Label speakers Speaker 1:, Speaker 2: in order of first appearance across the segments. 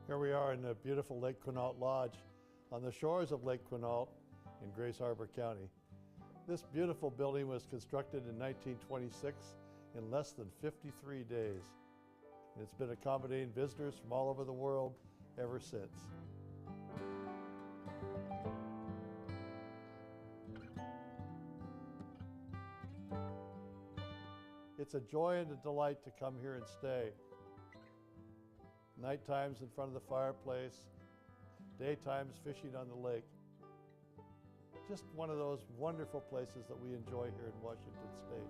Speaker 1: Here we are in the beautiful Lake Quinault Lodge on the shores of Lake Quinault in Grace Harbor County. This beautiful building was constructed in 1926 in less than 53 days. And it's been accommodating visitors from all over the world ever since. It's a joy and a delight to come here and stay. Night times in front of the fireplace, daytimes fishing on the lake. Just one of those wonderful places that we enjoy here in Washington State.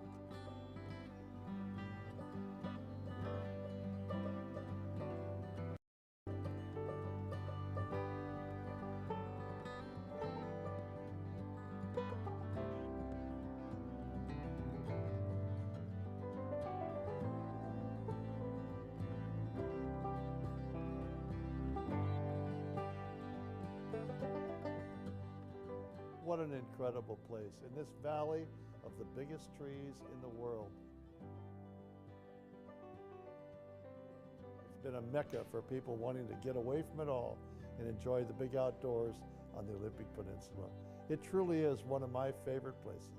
Speaker 1: What an incredible place in this valley of the biggest trees in the world. It's been a mecca for people wanting to get away from it all and enjoy the big outdoors on the Olympic Peninsula. It truly is one of my favorite places.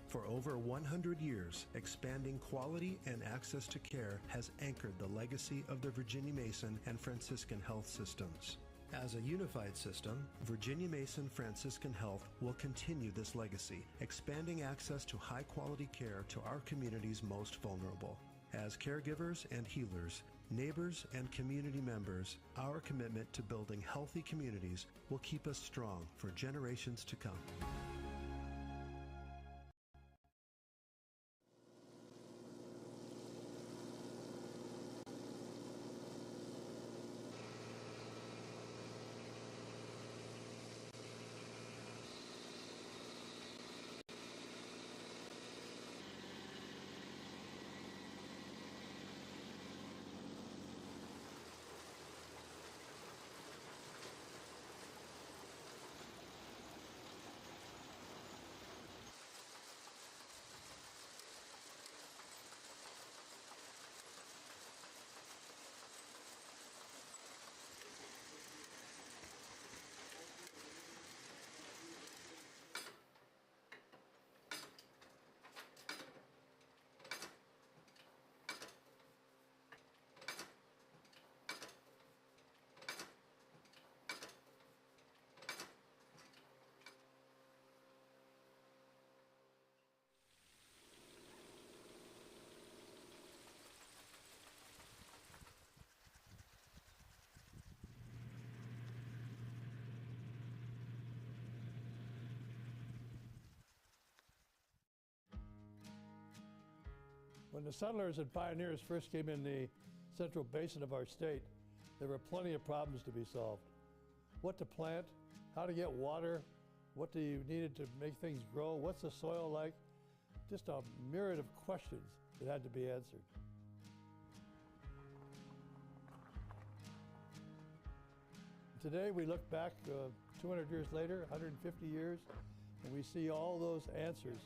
Speaker 2: For over 100 years, expanding quality and access to care has anchored the legacy of the Virginia Mason and Franciscan health systems. As a unified system, Virginia Mason Franciscan Health will continue this legacy, expanding access to high-quality care to our community's most vulnerable. As caregivers and healers, neighbors and community members, our commitment to building healthy communities will keep us strong for generations to come.
Speaker 1: When the settlers and pioneers first came in the central basin of our state, there were plenty of problems to be solved. What to plant, how to get water, what do you needed to make things grow, what's the soil like? Just a myriad of questions that had to be answered. Today we look back 200 years later, 150 years, and we see all those answers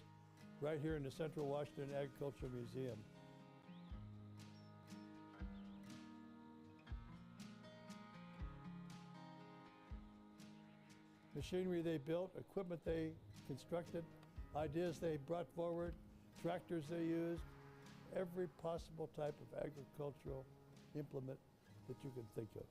Speaker 1: right here in the Central Washington Agricultural Museum. Machinery they built, equipment they constructed, ideas they brought forward, tractors they used, every possible type of agricultural implement that you can think of.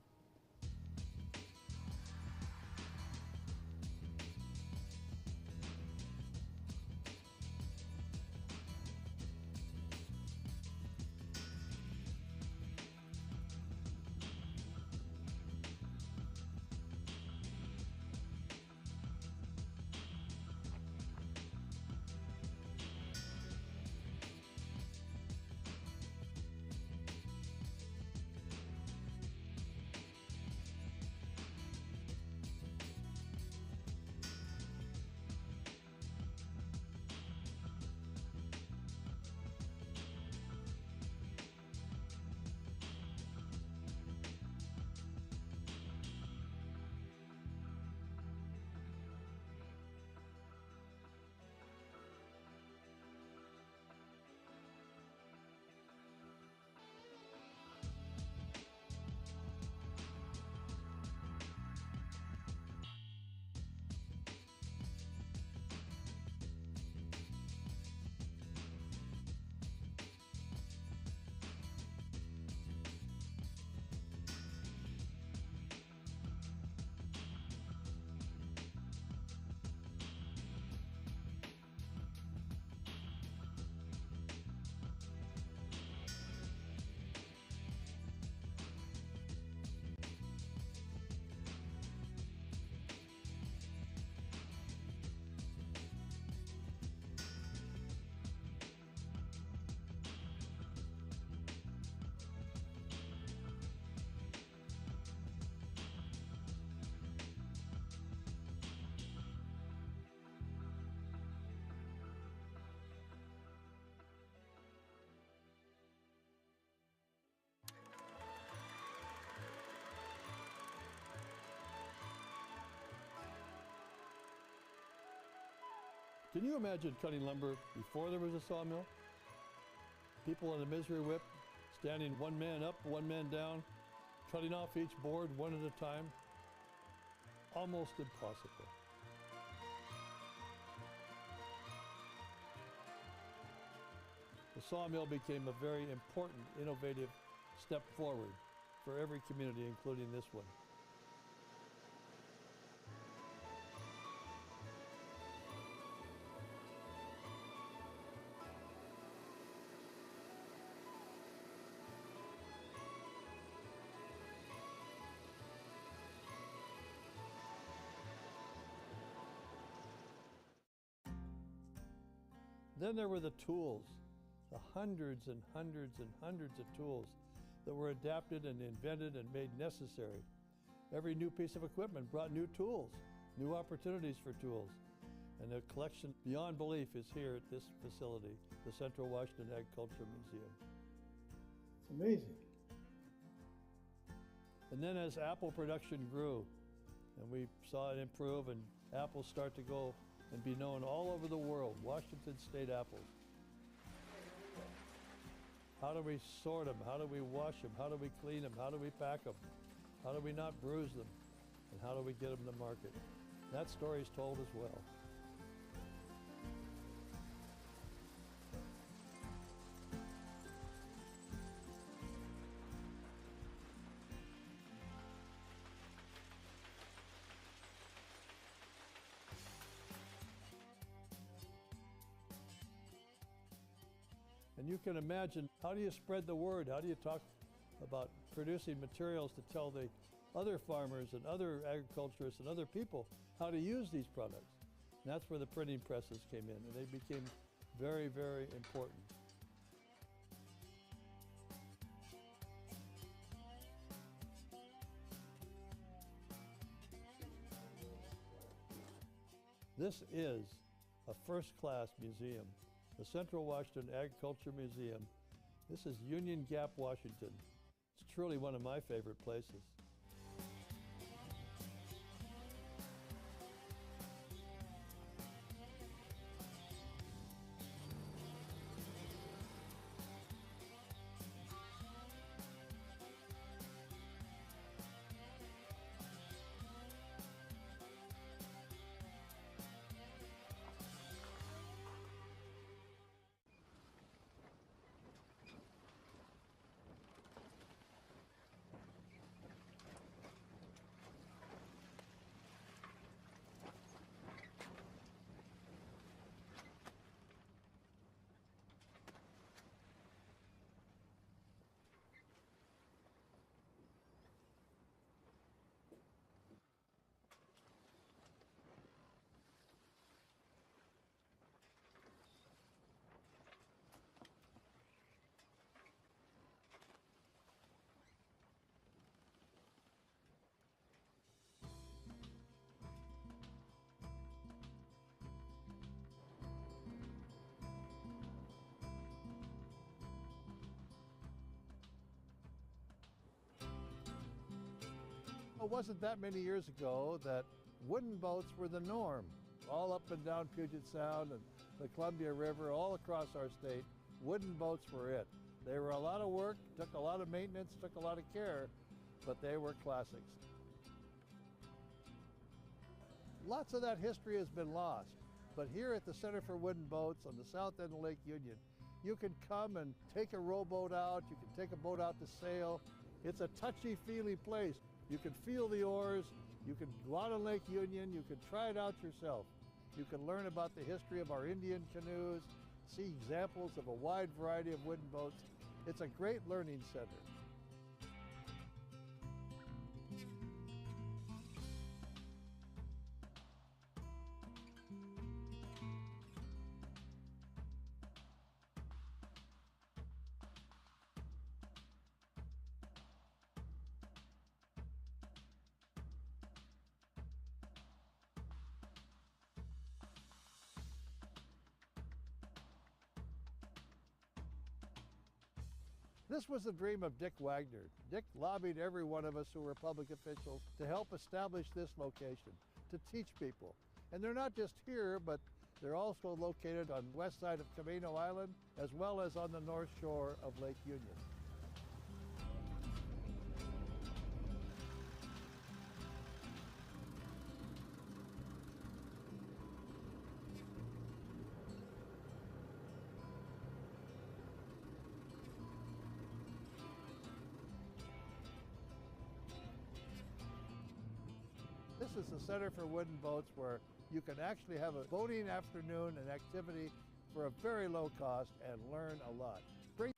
Speaker 1: Can you imagine cutting lumber before there was a sawmill? People on the misery whip, standing one man up, one man down, cutting off each board one at a time. Almost impossible. The sawmill became a very important, innovative step forward for every community, including this one. Then there were the tools, the hundreds and hundreds and hundreds of tools that were adapted and invented and made necessary. Every new piece of equipment brought new tools, new opportunities for tools. And the collection beyond belief is here at this facility, the Central Washington Agriculture Museum. It's amazing. And then as apple production grew, and we saw it improve and apples start to go and be known all over the world, Washington State apples. How do we sort them? How do we wash them? How do we clean them? How do we pack them? How do we not bruise them? And how do we get them to market? That story is told as well. And you can imagine, how do you spread the word? How do you talk about producing materials to tell the other farmers and other agriculturists and other people how to use these products? And that's where the printing presses came in, and they became very, very important. This is a first-class museum. The Central Washington Agriculture Museum. This is Union Gap, Washington. It's truly one of my favorite places. It wasn't that many years ago that wooden boats were the norm. All up and down Puget Sound and the Columbia River, all across our state, wooden boats were it. They were a lot of work, took a lot of maintenance, took a lot of care, but they were classics. Lots of that history has been lost, but here at the Center for Wooden Boats on the south end of Lake Union, you can come and take a rowboat out, you can take a boat out to sail. It's a touchy-feely place. You can feel the oars, you can go out on Lake Union, you can try it out yourself. You can learn about the history of our Indian canoes, see examples of a wide variety of wooden boats. It's a great learning center. This was the dream of Dick Wagner. Dick lobbied every one of us who were public officials to help establish this location, to teach people. And they're not just here, but They're also located on the west side of Camino Island as well as on the north shore of Lake Union. This is the Center for Wooden Boats, where you can actually have a boating afternoon and activity for a very low cost and learn a lot. Bring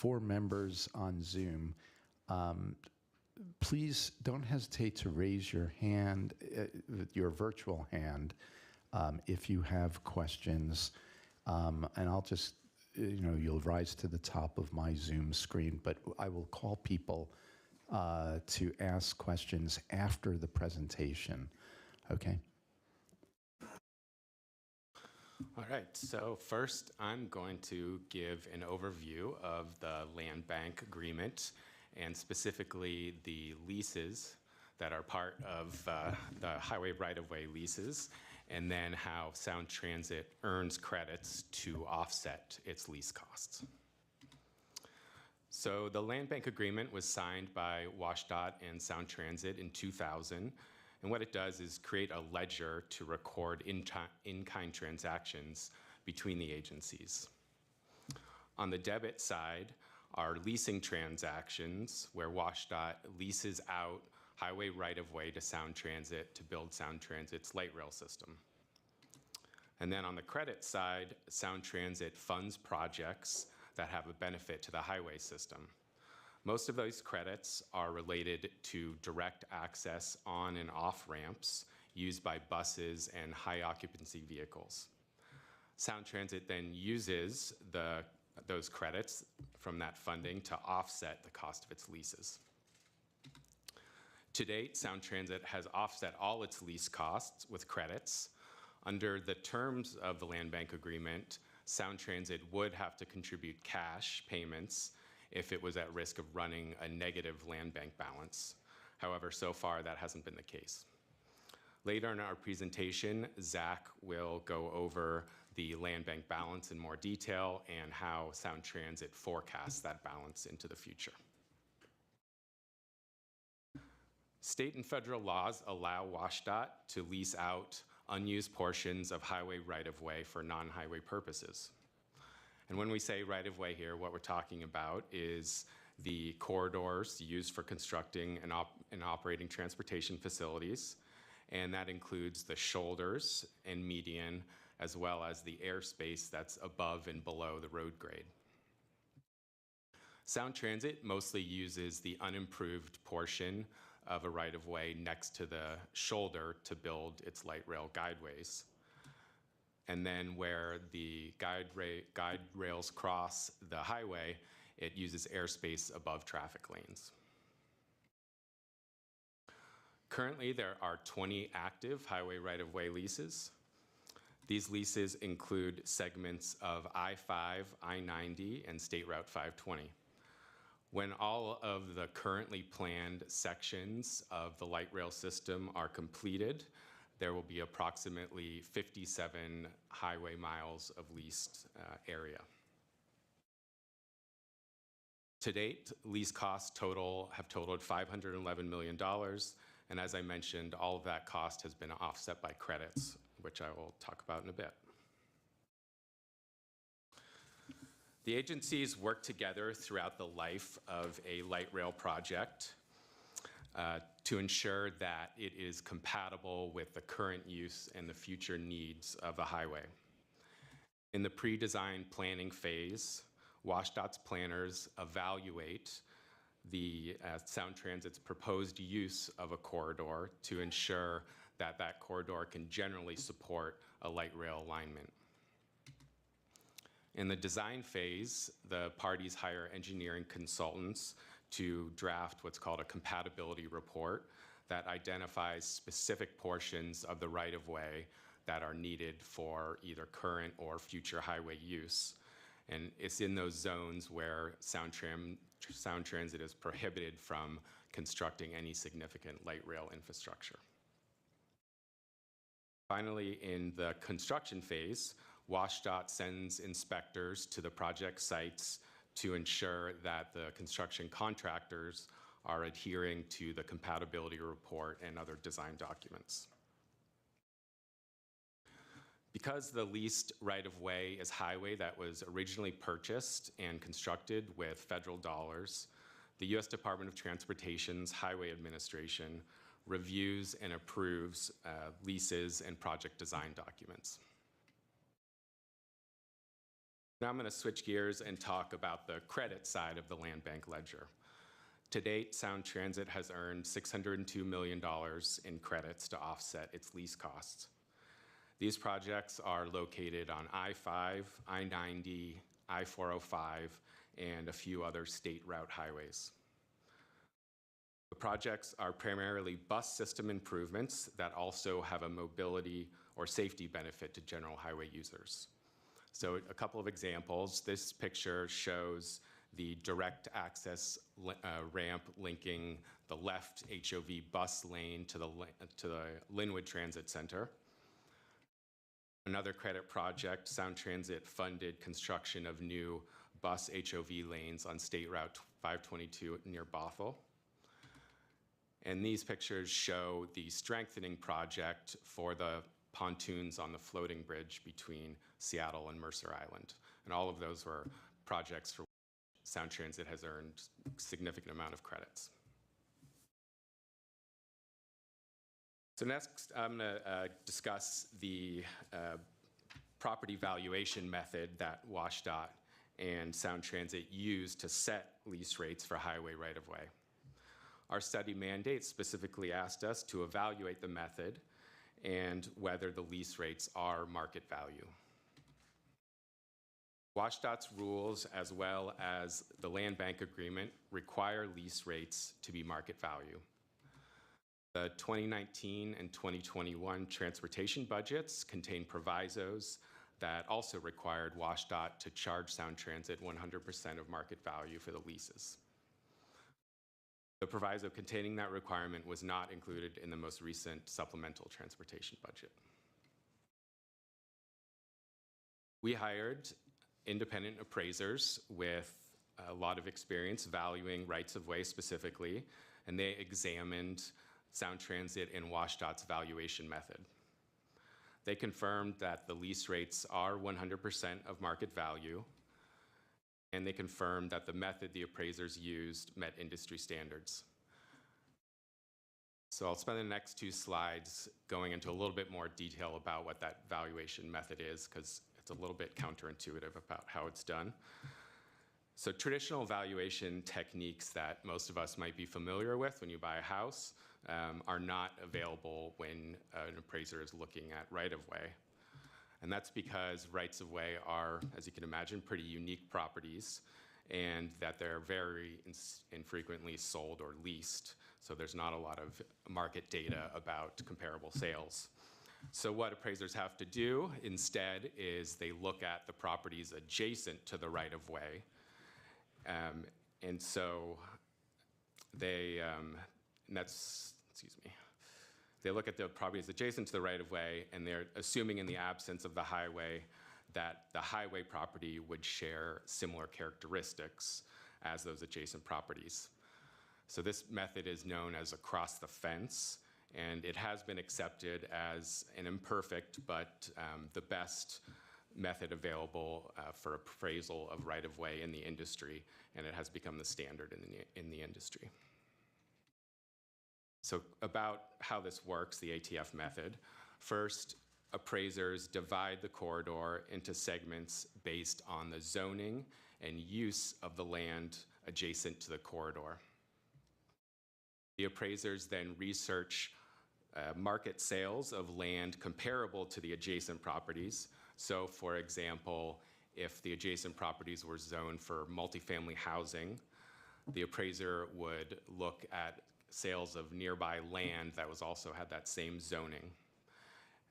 Speaker 3: 4 members on Zoom. Please don't hesitate to raise your hand, your virtual hand, if you have questions. And I'll just, you'll rise to the top of my Zoom screen, but I will call people to ask questions after the presentation. Okay?
Speaker 4: All right, so first I'm going to give an overview of the land bank agreement and specifically the leases that are part of the highway right-of-way leases, and then how Sound Transit earns credits to offset its lease costs. So the land bank agreement was signed by WashDOT and Sound Transit in 2000, and what it does is create a ledger to record in-kind transactions between the agencies. On the debit side are leasing transactions where WashDOT leases out highway right-of-way to Sound Transit to build Sound Transit's light rail system. And then on the credit side, Sound Transit funds projects that have a benefit to the highway system. Most of those credits are related to direct access on and off ramps used by buses and high occupancy vehicles. Sound Transit then uses those credits from that funding to offset the cost of its leases. To date, Sound Transit has offset all its lease costs with credits. Under the terms of the land bank agreement, Sound Transit would have to contribute cash payments if it was at risk of running a negative land bank balance. However, so far that hasn't been the case. Later in our presentation, Zach will go over the land bank balance in more detail and how Sound Transit forecasts that balance into the future. State and federal laws allow WashDOT to lease out unused portions of highway right-of-way for non-highway purposes. And when we say right-of-way here, what we're talking about is the corridors used for constructing and operating transportation facilities, and that includes the shoulders and median, as well as the airspace that's above and below the road grade. Sound Transit mostly uses the unimproved portion of a right-of-way next to the shoulder to build its light rail guideways. And then where the guide rails cross the highway, it uses airspace above traffic lanes. Currently, there are 20 active highway right-of-way leases. These leases include segments of I-5, I-90, and State Route 520. When all of the currently planned sections of the light rail system are completed, there will be approximately 57 highway miles of leased area. To date, lease costs have totaled $511 million, and as I mentioned, all of that cost has been offset by credits, which I will talk about in a bit. The agencies work together throughout the life of a light rail project to ensure that it is compatible with the current use and the future needs of the highway. In the pre-design planning phase, WashDOT's planners evaluate the Sound Transit's proposed use of a corridor to ensure that that corridor can generally support a light rail alignment. In the design phase, the parties hire engineering consultants to draft what's called a compatibility report that identifies specific portions of the right-of-way that are needed for either current or future highway use. And it's in those zones where Sound Transit is prohibited from constructing any significant light rail infrastructure. Finally, in the construction phase, WashDOT sends inspectors to the project sites to ensure that the construction contractors are adhering to the compatibility report and other design documents. Because the leased right-of-way is highway that was originally purchased and constructed with federal dollars, the U.S. Department of Transportation's Highway Administration reviews and approves leases and project design documents. Now I'm going to switch gears and talk about the credit side of the land bank ledger. To date, Sound Transit has earned $602 million in credits to offset its lease costs. These projects are located on I-5, I-90, I-405, and a few other state route highways. The projects are primarily bus system improvements that also have a mobility or safety benefit to general highway users. So a couple of examples. This picture shows the direct access ramp linking the left HOV bus lane to the Linwood Transit Center. Another credit project, Sound Transit funded construction of new bus HOV lanes on State Route 522 near Bothell. And these pictures show the strengthening project for the pontoons on the floating bridge between Seattle and Mercer Island. And all of those were projects for which Sound Transit has earned a significant amount of credits. So next, I'm going to discuss the property valuation method that WashDOT and Sound Transit use to set lease rates for highway right-of-way. Our study mandate specifically asked us to evaluate the method and whether the lease rates are market value. WashDOT's rules, as well as the land bank agreement, require lease rates to be market value. The 2019 and 2021 transportation budgets contain provisos that also required WashDOT to charge Sound Transit 100% of market value for the leases. The proviso containing that requirement was not included in the most recent supplemental transportation budget. We hired independent appraisers with a lot of experience valuing rights-of-way specifically, and they examined Sound Transit and WashDOT's valuation method. They confirmed that the lease rates are 100% of market value, and they confirmed that the method the appraisers used met industry standards. So I'll spend the next two slides going into a little bit more detail about what that valuation method is, because it's a little bit counterintuitive about how it's done. So traditional valuation techniques that most of us might be familiar with when you buy a house are not available when an appraiser is looking at right-of-way. And that's because rights-of-way are, as you can imagine, pretty unique properties, and that they're very infrequently sold or leased. So there's not a lot of market data about comparable sales. So what appraisers have to do instead is they look at the properties adjacent to the right-of-way. And so they, they look at the properties adjacent to the right-of-way, and they're assuming in the absence of the highway that the highway property would share similar characteristics as those adjacent properties. So this method is known as across the fence, and it has been accepted as an imperfect but the best method available for appraisal of right-of-way in the industry, and it has become the standard in the industry. So about how this works, the ATF method. First, appraisers divide the corridor into segments based on the zoning and use of the land adjacent to the corridor. The appraisers then research market sales of land comparable to the adjacent properties. So for example, if the adjacent properties were zoned for multifamily housing, the appraiser would look at sales of nearby land that also had that same zoning.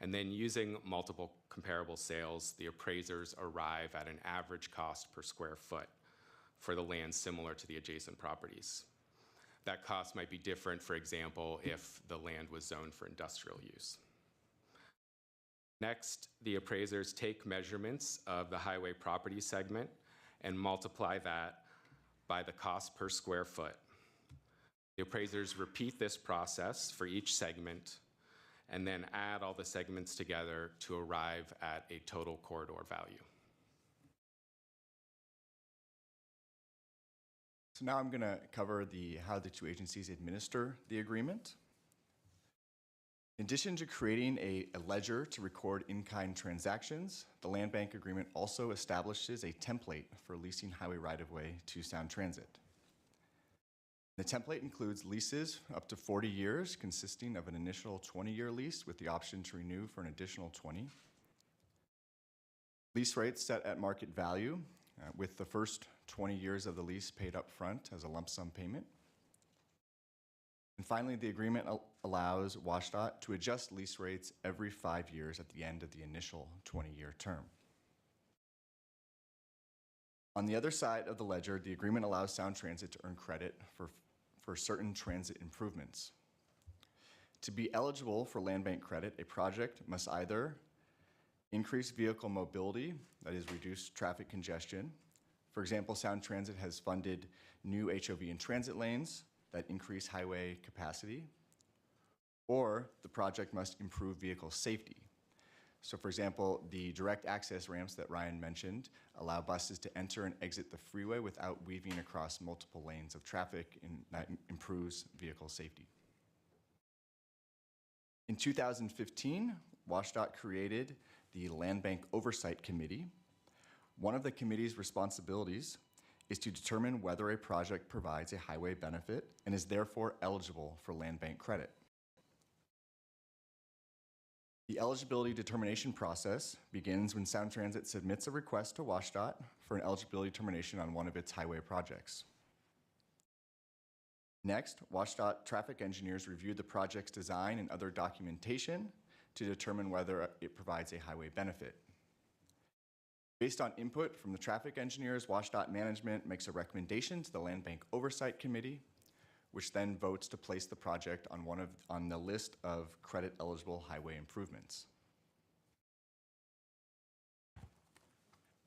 Speaker 4: And then using multiple comparable sales, the appraisers arrive at an average cost per square foot for the land similar to the adjacent properties. That cost might be different, for example, if the land was zoned for industrial use. Next, the appraisers take measurements of the highway property segment and multiply that by the cost per square foot. The appraisers repeat this process for each segment and then add all the segments together to arrive at a total corridor value.
Speaker 5: So now I'm going to cover how the two agencies administer the agreement. In addition to creating a ledger to record in-kind transactions, the Land Bank Agreement also establishes a template for leasing highway right-of-way to Sound Transit. The template includes leases up to 40 years, consisting of an initial 20-year lease with the option to renew for an additional 20. Lease rates set at market value, with the first 20 years of the lease paid up front as a lump sum payment. And finally, the agreement allows WSDOT to adjust lease rates every 5 years at the end of the initial 20-year term. On the other side of the ledger, the agreement allows Sound Transit to earn credit for certain transit improvements. To be eligible for land bank credit, a project must either increase vehicle mobility, that is, reduce traffic congestion. For example, Sound Transit has funded new HOV and transit lanes that increase highway capacity, or the project must improve vehicle safety. So for example, the direct access ramps that Ryan mentioned allow buses to enter and exit the freeway without weaving across multiple lanes of traffic, and that improves vehicle safety. In 2015, WSDOT created the Land Bank Oversight Committee. One of the committee's responsibilities is to determine whether a project provides a highway benefit and is therefore eligible for land bank credit. The eligibility determination process begins when Sound Transit submits a request to WSDOT for an eligibility determination on one of its highway projects. Next, WSDOT traffic engineers review the project's design and other documentation to determine whether it provides a highway benefit. Based on input from the traffic engineers, WSDOT management makes a recommendation to the Land Bank Oversight Committee, which then votes to place the project on the list of credit-eligible highway improvements.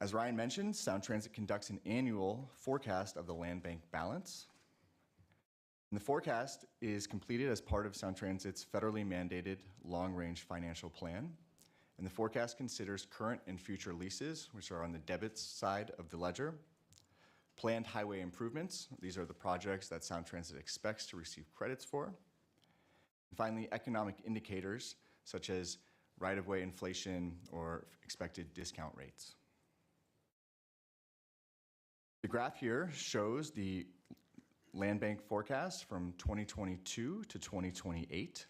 Speaker 5: As Ryan mentioned, Sound Transit conducts an annual forecast of the land bank balance. And the forecast is completed as part of Sound Transit's federally mandated long-range financial plan. And the forecast considers current and future leases, which are on the debit side of the ledger, planned highway improvements, these are the projects that Sound Transit expects to receive credits for. And finally, economic indicators, such as right-of-way inflation or expected discount rates. The graph here shows the land bank forecast from 2022 to 2028.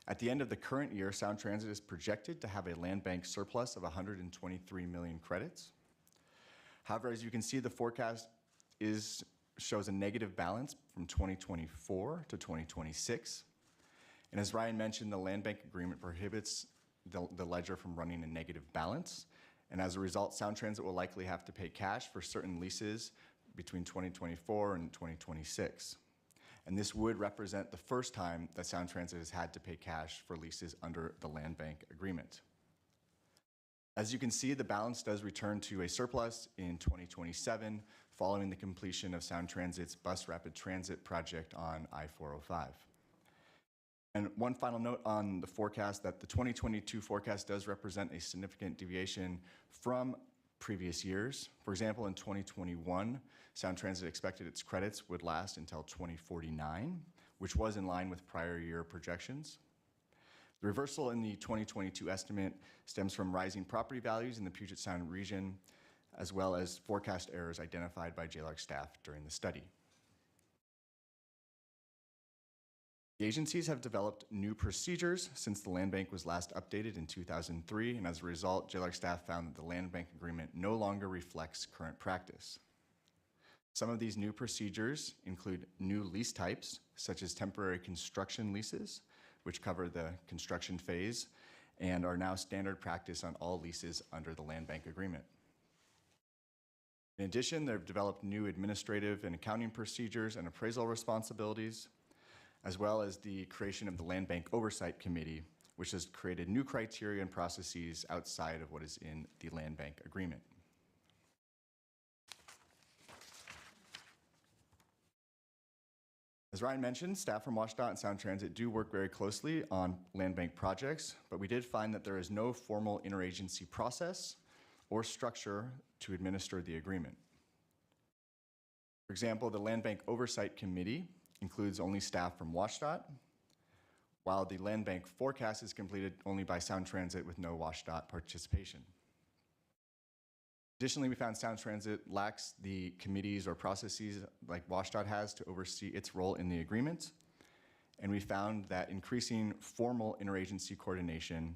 Speaker 5: At the end of the current year, Sound Transit is projected to have a land bank surplus of 123 million credits. However, as you can see, the forecast shows a negative balance from 2024 to 2026. And as Ryan mentioned, the land bank agreement prohibits the ledger from running a negative balance. And as a result, Sound Transit will likely have to pay cash for certain leases between 2024 and 2026. And this would represent the first time that Sound Transit has had to pay cash for leases under the land bank agreement. As you can see, the balance does return to a surplus in 2027 following the completion of Sound Transit's bus rapid transit project on I-405. And one final note on the forecast, that the 2022 forecast does represent a significant deviation from previous years. For example, in 2021, Sound Transit expected its credits would last until 2049, which was in line with prior year projections. The reversal in the 2022 estimate stems from rising property values in the Puget Sound region, as well as forecast errors identified by JLARC staff during the study. The agencies have developed new procedures since the land bank was last updated in 2003, and as a result, JLARC staff found that the land bank agreement no longer reflects current practice. Some of these new procedures include new lease types, such as temporary construction leases, which cover the construction phase and are now standard practice on all leases under the land bank agreement. In addition, they've developed new administrative and accounting procedures and appraisal responsibilities, as well as the creation of the Land Bank Oversight Committee, which has created new criteria and processes outside of what is in the land bank agreement. As Ryan mentioned, staff from WSDOT and Sound Transit do work very closely on land bank projects, but we did find that there is no formal interagency process or structure to administer the agreement. For example, the Land Bank Oversight Committee includes only staff from WSDOT, while the land bank forecast is completed only by Sound Transit with no WashDOT participation. Additionally, we found Sound Transit lacks the committees or processes like WashDOT has to oversee its role in the agreement. And we found that increasing formal interagency coordination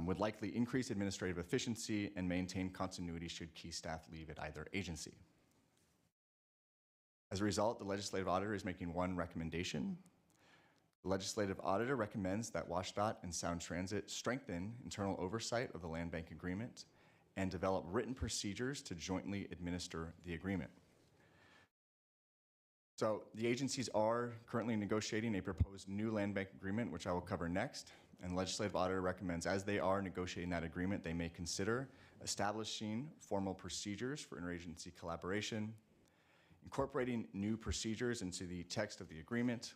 Speaker 5: would likely increase administrative efficiency and maintain continuity should key staff leave at either agency. As a result, the legislative auditor is making one recommendation. The legislative auditor recommends that WashDOT and Sound Transit strengthen internal oversight of the land bank agreement and develop written procedures to jointly administer the agreement. So the agencies are currently negotiating a proposed new land bank agreement, which I will cover next. And the legislative auditor recommends, as they are negotiating that agreement, they may consider establishing formal procedures for interagency collaboration, incorporating new procedures into the text of the agreement,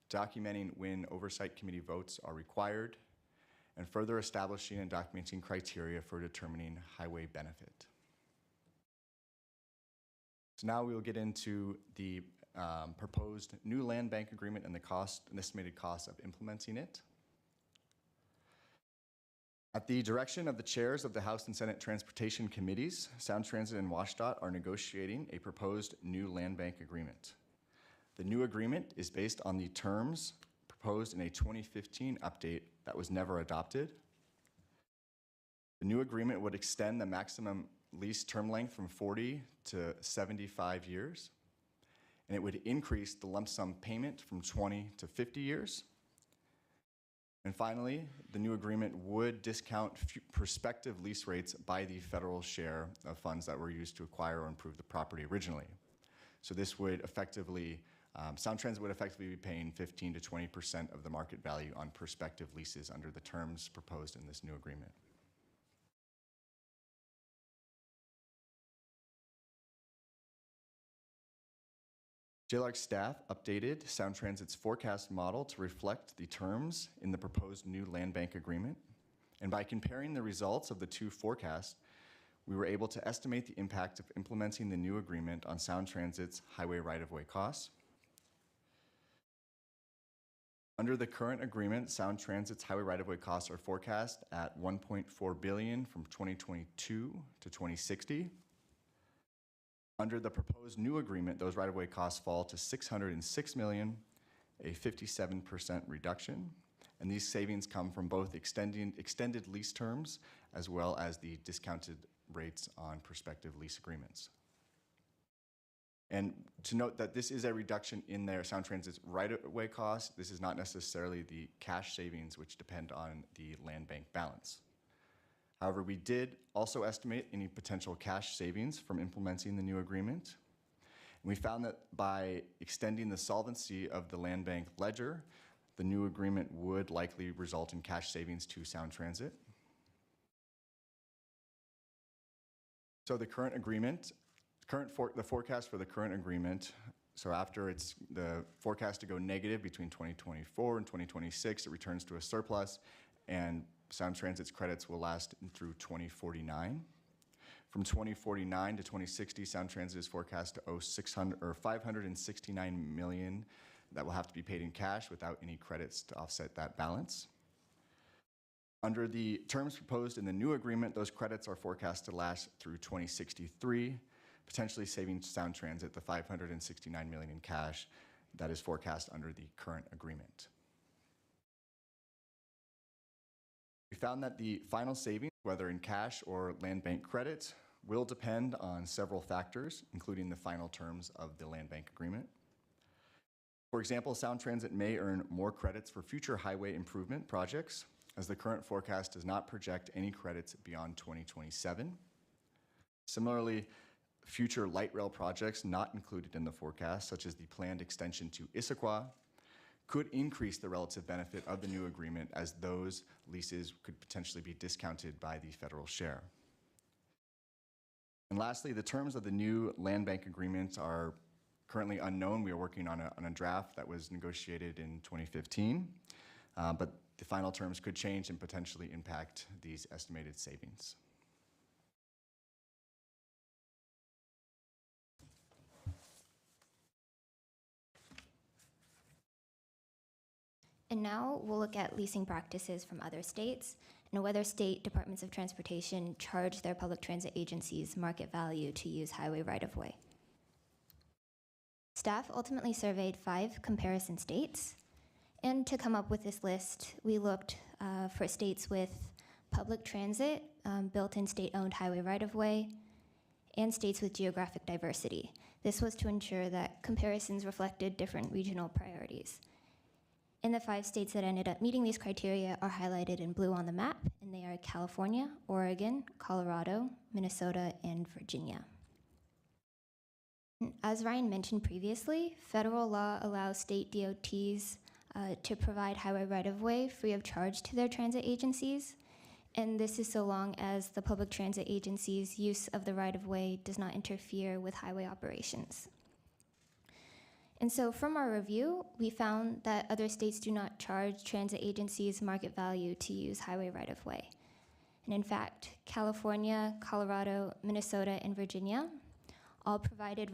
Speaker 5: documenting when oversight committee votes are required, and further establishing and documenting criteria for determining highway benefit. So now we will get into the proposed new land bank agreement and the cost, an estimated cost of implementing it. At the direction of the chairs of the House and Senate Transportation Committees, Sound Transit and WashDOT are negotiating a proposed new land bank agreement. The new agreement is based on the terms proposed in a 2015 update that was never adopted. The new agreement would extend the maximum lease term length from 40 to 75 years, and it would increase the lump sum payment from 20 to 50 years. And finally, the new agreement would discount prospective lease rates by the federal share of funds that were used to acquire or improve the property originally. So this would effectively, Sound Transit would effectively be paying 15 to 20% of the market value on prospective leases under the terms proposed in this new agreement. JLARC staff updated Sound Transit's forecast model to reflect the terms in the proposed new land bank agreement. And by comparing the results of the two forecasts, we were able to estimate the impact of implementing the new agreement on Sound Transit's highway right-of-way costs. Under the current agreement, Sound Transit's highway right-of-way costs are forecast at $1.4 billion from 2022 to 2060. Under the proposed new agreement, those right-of-way costs fall to $606 million, a 57% reduction. And these savings come from both extended lease terms as well as the discounted rates on prospective lease agreements. And to note that this is a reduction in their Sound Transit's right-of-way costs. This is not necessarily the cash savings, which depend on the land bank balance. However, we did also estimate any potential cash savings from implementing the new agreement. And we found that by extending the solvency of the land bank ledger, the new agreement would likely result in cash savings to Sound Transit. So the current agreement, the forecast for the current agreement, so after the forecast to go negative between 2024 and 2026, it returns to a surplus, and Sound Transit's credits will last through 2049. From 2049 to 2060, Sound Transit is forecast to owe $569 million that will have to be paid in cash without any credits to offset that balance. Under the terms proposed in the new agreement, those credits are forecast to last through 2063, potentially saving Sound Transit the $569 million in cash that is forecast under the current agreement. We found that the final savings, whether in cash or land bank credits, will depend on several factors, including the final terms of the land bank agreement. For example, Sound Transit may earn more credits for future highway improvement projects, as the current forecast does not project any credits beyond 2027. Similarly, future light rail projects not included in the forecast, such as the planned extension to Issaquah, could increase the relative benefit of the new agreement, as those leases could potentially be discounted by the federal share. And lastly, the terms of the new land bank agreement are currently unknown. We are working on a draft that was negotiated in 2015, but the final terms could change and potentially impact these estimated savings.
Speaker 6: And now we'll look at leasing practices from other states and whether state departments of transportation charge their public transit agencies market value to use highway right-of-way. Staff ultimately surveyed 5 comparison states, and to come up with this list, we looked for states with public transit, built-in state-owned highway right-of-way, and states with geographic diversity. This was to ensure that comparisons reflected different regional priorities. And the 5 states that ended up meeting these criteria are highlighted in blue on the map, and they are California, Oregon, Colorado, Minnesota, and Virginia. As Ryan mentioned previously, federal law allows state DOTs to provide highway right-of-way free of charge to their transit agencies, and this is so long as the public transit agency's use of the right-of-way does not interfere with highway operations. And so from our review, we found that other states do not charge transit agencies market value to use highway right-of-way. And in fact, California, Colorado, Minnesota, and Virginia all provided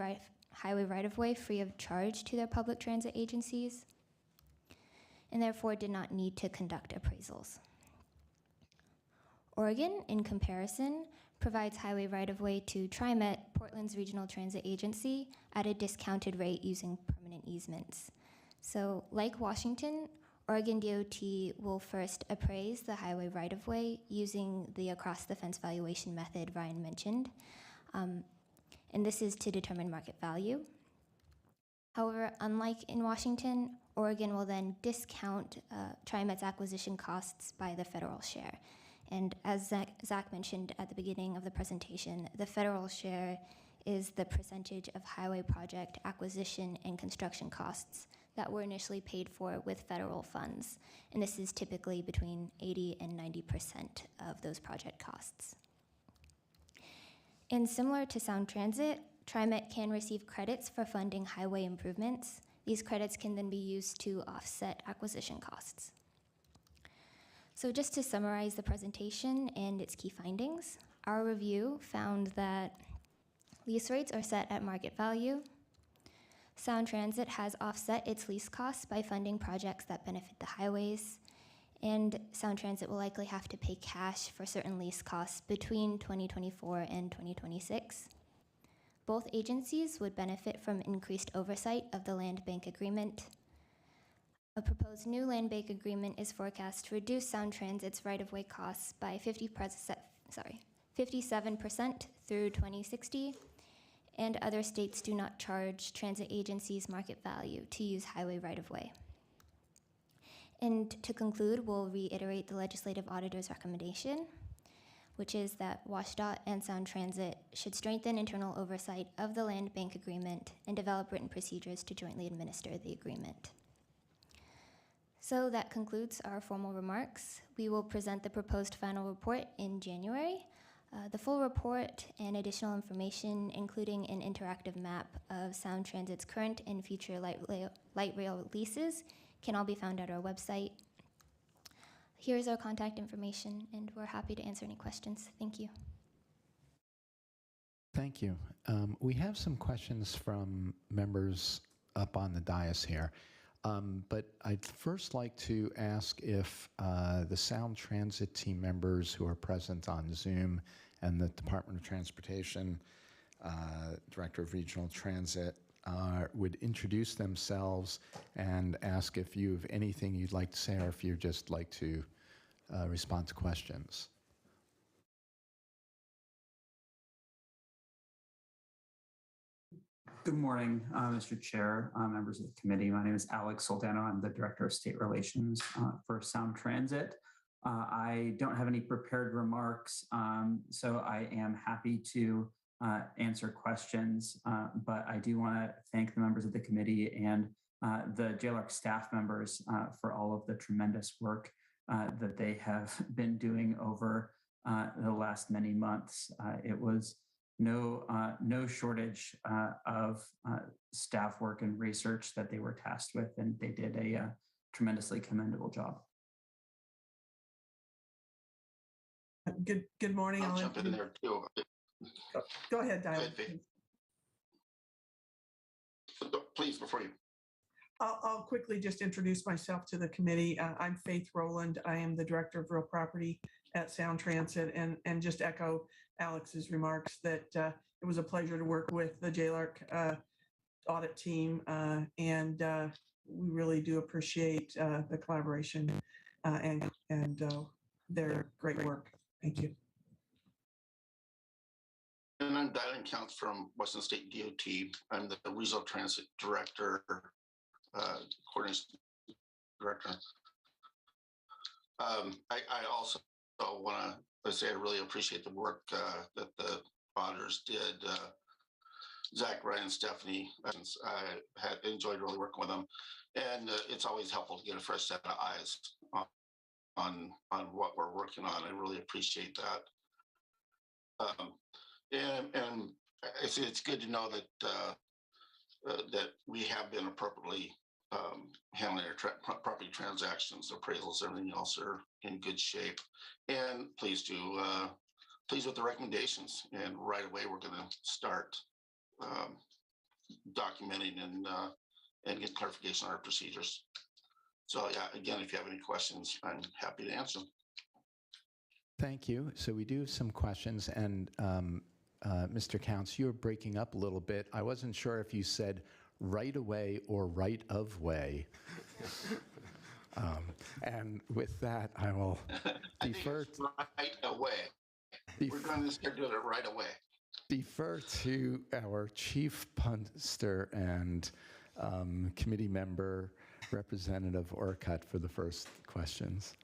Speaker 6: highway right-of-way free of charge to their public transit agencies, and therefore did not need to conduct appraisals. Oregon, in comparison, provides highway right-of-way to TriMet, Portland's regional transit agency, at a discounted rate using permanent easements. So, like Washington, Oregon DOT will first appraise the highway right-of-way using the across-the-fence valuation method Ryan mentioned, and this is to determine market value. However, unlike in Washington, Oregon will then discount TriMet's acquisition costs by the federal share. And as Zach mentioned at the beginning of the presentation, the federal share is the percentage of highway project acquisition and construction costs that were initially paid for with federal funds. And this is typically between 80 and 90% of those project costs. And similar to Sound Transit, TriMet can receive credits for funding highway improvements. These credits can then be used to offset acquisition costs. So just to summarize the presentation and its key findings, our review found that lease rates are set at market value. Sound Transit has offset its lease costs by funding projects that benefit the highways, and Sound Transit will likely have to pay cash for certain lease costs between 2024 and 2026. Both agencies would benefit from increased oversight of the land bank agreement. A proposed new land bank agreement is forecast to reduce Sound Transit's right-of-way costs by 57% through 2060, and other states do not charge transit agencies market value to use highway right-of-way. And to conclude, we'll reiterate the legislative auditor's recommendation, which is that WashDOT and Sound Transit should strengthen internal oversight of the land bank agreement and develop written procedures to jointly administer the agreement. So that concludes our formal remarks. We will present the proposed final report in January. The full report and additional information, including an interactive map of Sound Transit's current and future light rail leases, can all be found at our website. Here's our contact information, and we're happy to answer any questions. Thank you.
Speaker 3: Thank you. We have some questions from members up on the dais here. But I'd first like to ask if the Sound Transit team members who are present on Zoom and the Department of Transportation, Director of Regional Transit, would introduce themselves and ask if you have anything you'd like to say or if you'd just like to respond to questions.
Speaker 7: Good morning, Mr. Chair, members of the committee. My name is Alex Soldano. I'm the Director of State Relations for Sound Transit. I don't have any prepared remarks, so I am happy to answer questions, but I do want to thank the members of the committee and the JLARC staff members for all of the tremendous work that they have been doing over the last many months. It was no shortage of staff work and research that they were tasked with, and they did a tremendously commendable job.
Speaker 8: Good morning.
Speaker 9: I'll jump in there too.
Speaker 8: Go ahead, Dial.
Speaker 9: Please, before you.
Speaker 8: I'll quickly just introduce myself to the committee. I'm Faith Rowland. I am the Director of Real Property at Sound Transit, and just echo Alex's remarks that it was a pleasure to work with the JLARC audit team, and we really do appreciate the collaboration and their great work. Thank you.
Speaker 9: And I'm Dylan Counts from Washington State DOT. I'm the Regional Transit Director, Coordination Director. I also want to say I really appreciate the work that the auditors did. Zach, Ryan, Stephanie, I had enjoyed really working with them. And it's always helpful to get a fresh set of eyes on what we're working on. I really appreciate that. And it's good to know that that we have been appropriately handling our property transactions, appraisals, everything else are in good shape. And pleased with the recommendations. And right away, we're going to start documenting and get clarification on our procedures. So yeah, again, if you have any questions, I'm happy to answer them.
Speaker 3: Thank you. So we do have some questions, and Mr. Counts, you're breaking up a little bit. I wasn't sure if you said right away or right of way. And with that, I will defer.
Speaker 9: Right away. We're going to start doing it right away.
Speaker 3: Defer to our chief punster and committee member, Representative Orcutt, for the first questions.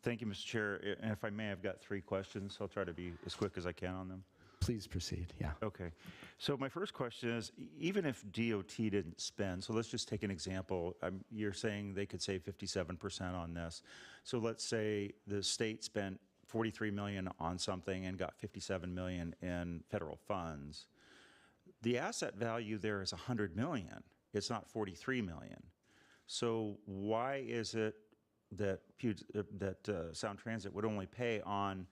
Speaker 10: Thank you, Mr. Chair. And if I may, I've got 3 questions. I'll try to be as quick as I can on them.
Speaker 3: Please proceed, yeah.
Speaker 10: Okay. So my first question is, even if DOT didn't spend, so let's just take an example. You're saying they could save 57% on this. So let's say the state spent $43 million on something and got $57 million in federal funds. The asset value there is $100 million. It's not $43 million. So why is it that Sound Transit would only pay on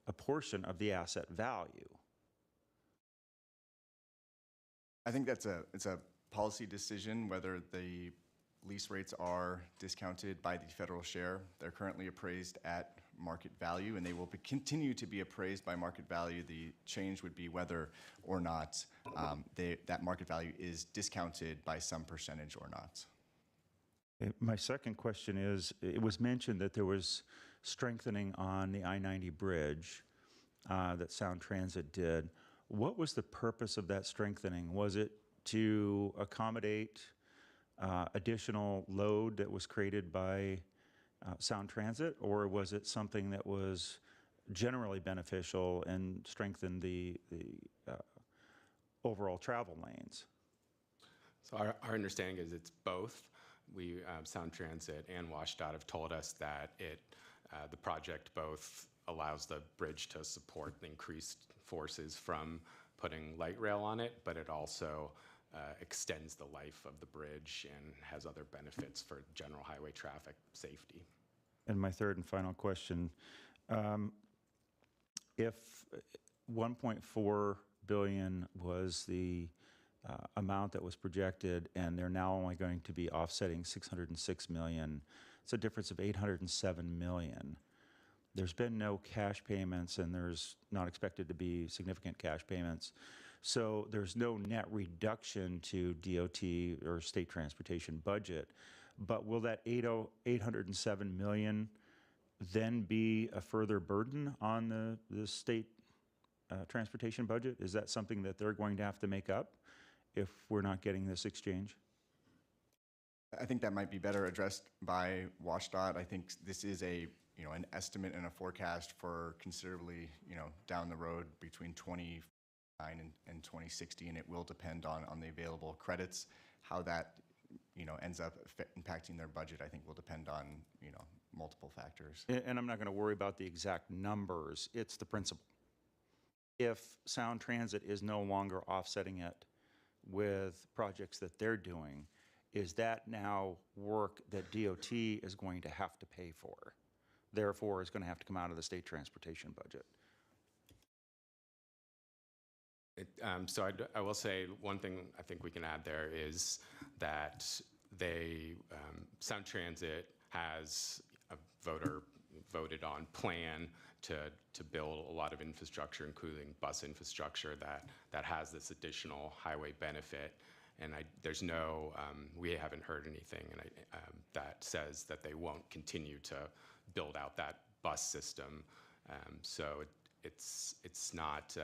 Speaker 10: a portion of the asset value?
Speaker 5: I think it's a policy decision whether the lease rates are discounted by the federal share. They're currently appraised at market value, and they will continue to be appraised by market value. The change would be whether or not that market value is discounted by some percentage or not.
Speaker 10: My second question is, it was mentioned that there was strengthening on the I-90 bridge that Sound Transit did. What was the purpose of that strengthening? Was it to accommodate additional load that was created by Sound Transit, or was it something that was generally beneficial and strengthened the overall travel lanes?
Speaker 4: So our understanding is it's both. We, Sound Transit and WashDOT have told us that the project both allows the bridge to support the increased forces from putting light rail on it, but it also extends the life of the bridge and has other benefits for general highway traffic safety.
Speaker 10: And my third and final question, if 1.4 billion was the amount that was projected, and they're now only going to be offsetting 606 million, it's a difference of 807 million. There's been no cash payments, and there's not expected to be significant cash payments. So there's no net reduction to DOT or state transportation budget. But will that 807 million then be a further burden on the state transportation budget? Is that something that they're going to have to make up if we're not getting this exchange?
Speaker 5: I think that might be better addressed by WashDOT. I think this is an estimate and a forecast for considerably, down the road between 2029 and 2060, and it will depend on the available credits. How that, ends up impacting their budget, I think will depend on, multiple factors.
Speaker 10: And I'm not going to worry about the exact numbers. It's the principle. If Sound Transit is no longer offsetting it with projects that they're doing, is that now work that DOT is going to have to pay for? Therefore, is going to have to come out of the state transportation budget.
Speaker 4: So I will say one thing I think we can add there is that Sound Transit has a voted on plan to build a lot of infrastructure, including bus infrastructure that has this additional highway benefit. And there's no, we haven't heard anything that says that they won't continue to build out that bus system. So it's not,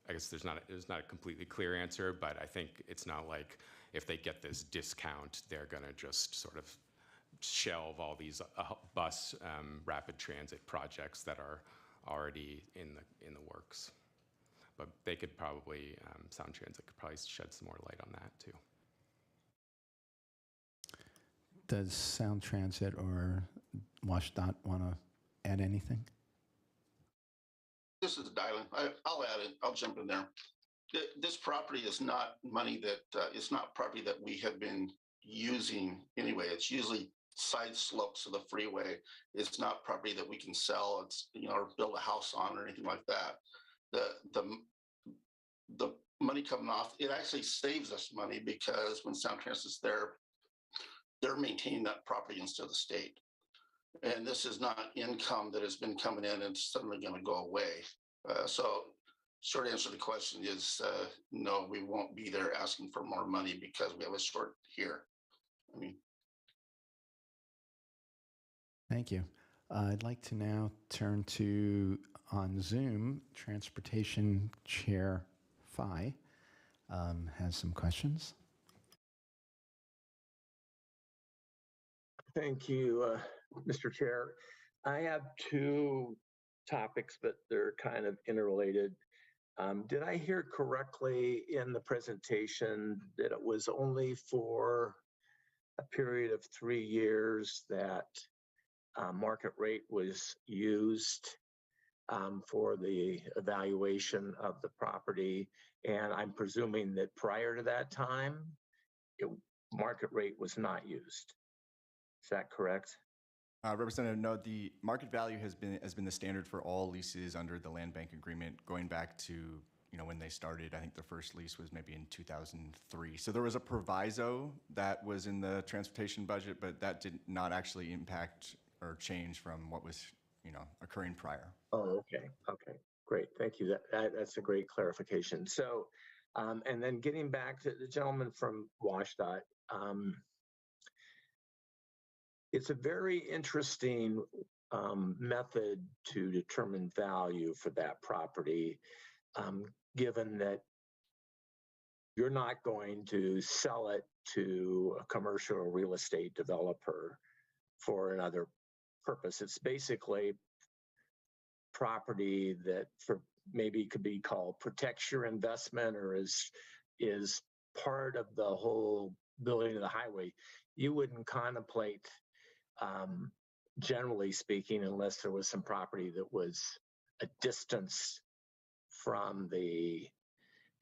Speaker 4: I guess there's not a completely clear answer, but I think it's not like if they get this discount, they're gonna just sort of shelve all these bus rapid transit projects that are already in the works. But they could probably, Sound Transit could probably shed some more light on that too.
Speaker 3: Does Sound Transit or WashDOT want to add anything?
Speaker 9: This is Dylan. I'll add it. I'll jump in there. This property is not money that, it's not property that we have been using anyway. It's usually side slopes of the freeway. It's not property that we can sell. It's, or build a house on or anything like that. The money coming off, it actually saves us money because when Sound Transit's there, they're maintaining that property instead of the state. And this is not income that has been coming in and suddenly going to go away. So short answer to the question is no, we won't be there asking for more money because we have a short here. I mean.
Speaker 3: Thank you. I'd like to now turn to, on Zoom, Transportation Chair Phi has some questions.
Speaker 11: Thank you, Mr. Chair. I have two topics, but they're kind of interrelated. Did I hear correctly in the presentation that it was only for a period of 3 years that market rate was used for the evaluation of the property? And I'm presuming that prior to that time, market rate was not used. Is that correct?
Speaker 5: Representative, no, the market value has been the standard for all leases under the land bank agreement going back to when they started. I think the first lease was maybe in 2003. So there was a proviso that was in the transportation budget, but that did not actually impact or change from what was occurring prior.
Speaker 11: Oh, okay, great, thank you. That's a great clarification. So, and then getting back to the gentleman from WashDOT. It's a very interesting method to determine value for that property, given that you're not going to sell it to a commercial real estate developer for another purpose. It's basically property that for maybe could be called protects your investment or is part of the whole building of the highway. You wouldn't contemplate, generally speaking, unless there was some property that was a distance from the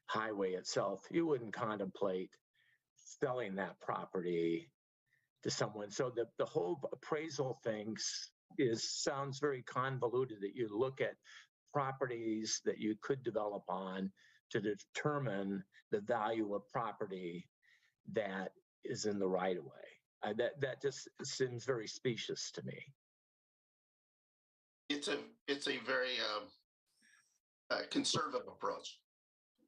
Speaker 11: highway itself, you wouldn't contemplate selling that property to someone. So the whole appraisal thing sounds very convoluted, that you look at properties that you could develop on to determine the value of property that is in the right of way. That just seems very specious to me.
Speaker 9: It's a very conservative approach.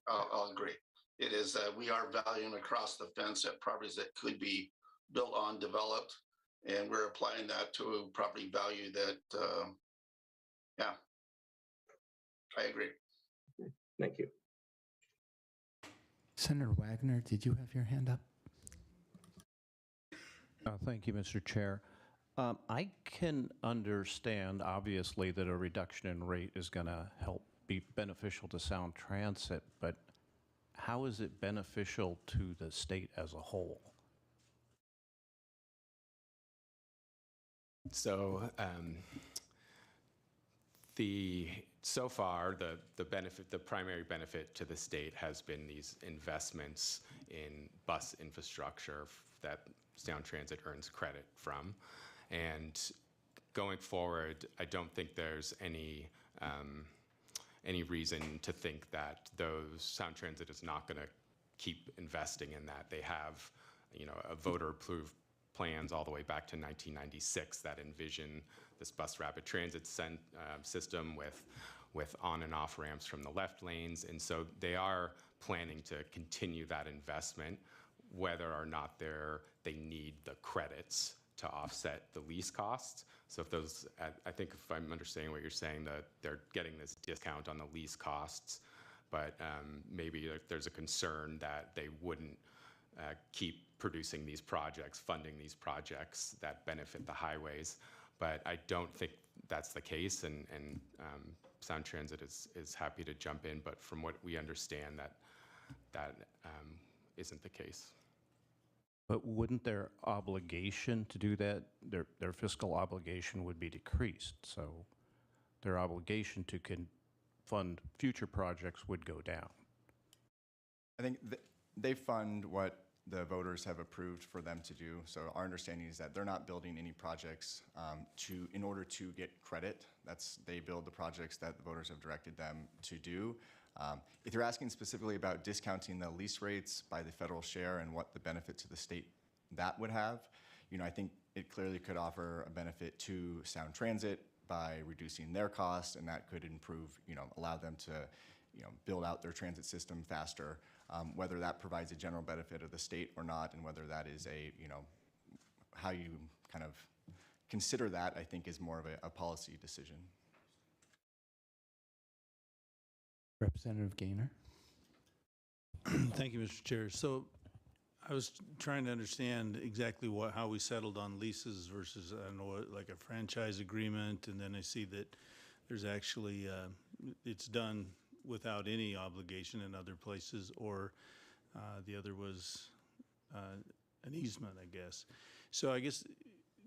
Speaker 9: I'll agree. It is we are valuing across the fence at properties that could be built on, developed, and we're applying that to property value that, yeah, I agree.
Speaker 11: Thank you.
Speaker 3: Senator Wagner, did you have your hand up?
Speaker 12: Thank you, Mr. Chair. I can understand, obviously, that a reduction in rate is going to help be beneficial to Sound Transit, but how is it beneficial to the state as a whole?
Speaker 4: So so far, the primary benefit to the state has been these investments in bus infrastructure that Sound Transit earns credit from. And going forward, I don't think there's any reason to think that Sound Transit is not going to keep investing in that. They have voter-approved plans all the way back to 1996 that envision this bus rapid transit system with on and off ramps from the left lanes. And so they are planning to continue that investment, whether or not they need the credits to offset the lease costs. So if those, I think if I'm understanding what you're saying, that they're getting this discount on the lease costs, but maybe there's a concern that they wouldn't keep producing these projects, funding these projects that benefit the highways. But I don't think that's the case, and Sound Transit is happy to jump in, but from what we understand, that isn't the case.
Speaker 12: But wouldn't their obligation to do that, their fiscal obligation would be decreased? So their obligation to fund future projects would go down.
Speaker 5: I think they fund what the voters have approved for them to do. So our understanding is that they're not building any projects in order to get credit. They build the projects that the voters have directed them to do. If you're asking specifically about discounting the lease rates by the federal share and what the benefit to the state that would have, I think it clearly could offer a benefit to Sound Transit by reducing their costs, and that could improve, allow them to, build out their transit system faster. Whether that provides a general benefit of the state or not, and whether that is how you kind of consider that, I think is more of a policy decision.
Speaker 3: Representative Gaynor.
Speaker 13: Thank you, Mr. Chair. So I was trying to understand exactly how we settled on leases versus, I don't know, like a franchise agreement, and then I see that there's actually, it's done without any obligation in other places, or the other was an easement, I guess. So I guess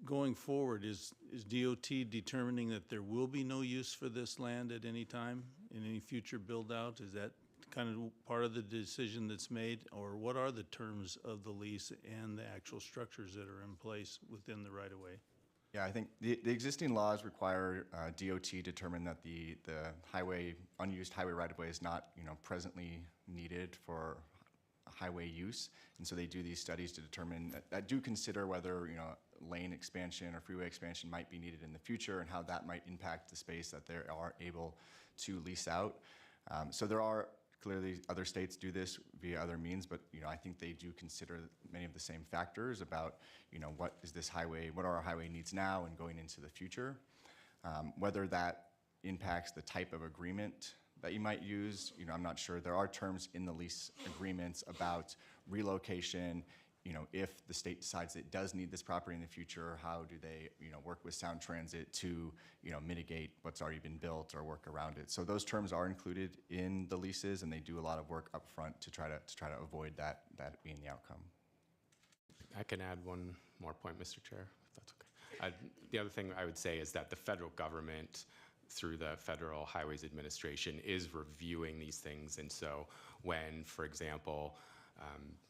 Speaker 13: going forward, is DOT determining that there will be no use for this land at any time in any future build out? Is that kind of part of the decision that's made, or what are the terms of the lease and the actual structures that are in place within the right of way?
Speaker 5: Yeah, I think the existing laws require DOT determine that the unused highway right-of-way is not, presently needed for highway use. And so they do these studies to determine that do consider whether, lane expansion or freeway expansion might be needed in the future, and how that might impact the space that they are able to lease out. So there are clearly other states do this via other means, but I think they do consider many of the same factors about what is this highway, what are our highway needs now and going into the future. Whether that impacts the type of agreement that you might use, I'm not sure. There are terms in the lease agreements about relocation. If the state decides it does need this property in the future, how do they, work with Sound Transit to, mitigate what's already been built or work around it? So those terms are included in the leases, and they do a lot of work up front to try to avoid that being the outcome.
Speaker 4: I can add one more point, Mr. Chair, if that's okay. The other thing I would say is that the federal government, through the Federal Highways Administration, is reviewing these things. And so when, for example,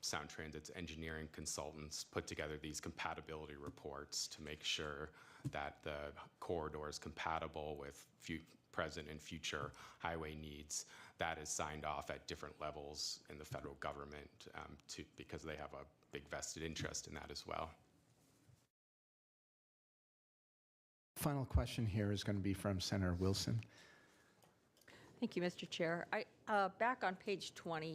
Speaker 4: Sound Transit's engineering consultants put together these compatibility reports to make sure that the corridor is compatible with present and future highway needs, that is signed off at different levels in the federal government because they have a big vested interest in that as well.
Speaker 3: Final question here is going to be from Senator Wilson.
Speaker 14: Thank you, Mr. Chair. Back on page 20,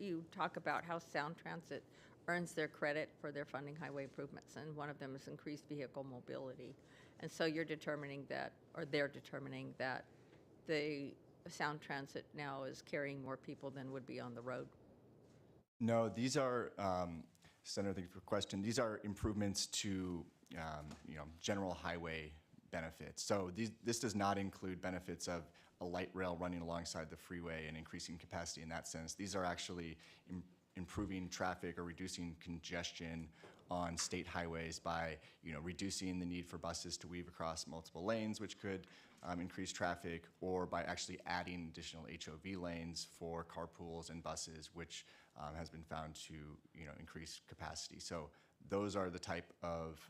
Speaker 14: you talk about how Sound Transit earns their credit for their funding highway improvements, and one of them is increased vehicle mobility. And so you're determining that, or they're determining that the Sound Transit now is carrying more people than would be on the road.
Speaker 5: No, these are, Senator, thank you for the question. These are improvements to, general highway benefits. So this does not include benefits of a light rail running alongside the freeway and increasing capacity in that sense. These are actually improving traffic or reducing congestion on state highways by reducing the need for buses to weave across multiple lanes, which could increase traffic, or by actually adding additional HOV lanes for carpools and buses, which has been found to increase capacity. So those are the type of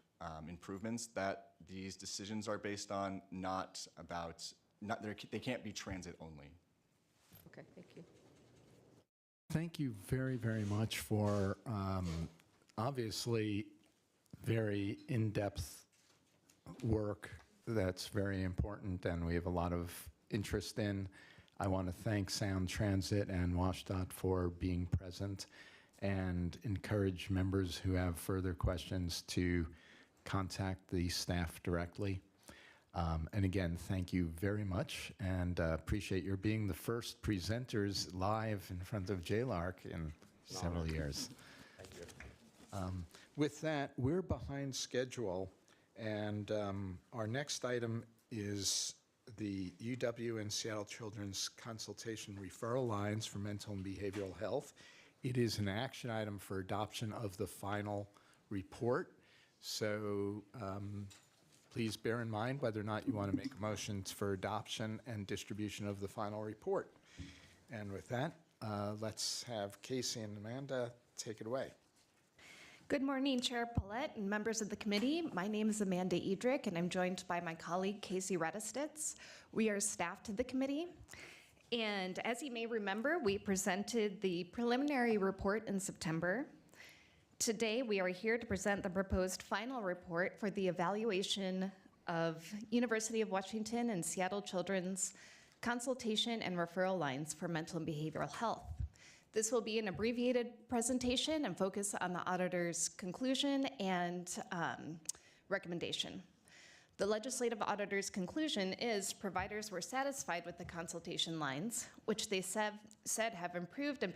Speaker 5: improvements that these decisions are based on, they can't be transit only.
Speaker 14: Okay, thank you.
Speaker 3: Thank you very, very much for obviously very in-depth work that's very important and we have a lot of interest in. I want to thank Sound Transit and WashDOT for being present and encourage members who have further questions to contact the staff directly. And again, thank you very much, and appreciate your being the first presenters live in front of JLARC in several years.
Speaker 4: Thank you.
Speaker 3: With that, we're behind schedule, and our next item is the UW and Seattle Children's Consultation Referral Lines for Mental and Behavioral Health. It is an action item for adoption of the final report. So please bear in mind whether or not you want to make motions for adoption and distribution of the final report. And with that, let's have Casey and Amanda take it away.
Speaker 15: Good morning, Chair Paulette and members of the committee. My name is Amanda Edrick, and I'm joined by my colleague, Casey Radistitz. We are staff to the committee. And as you may remember, we presented the preliminary report in September. Today, we are here to present the proposed final report for the evaluation of University of Washington and Seattle Children's consultation and referral lines for mental and behavioral health. This will be an abbreviated presentation and focus on the auditor's conclusion and recommendation. The legislative auditor's conclusion is providers were satisfied with the consultation lines, which they said have improved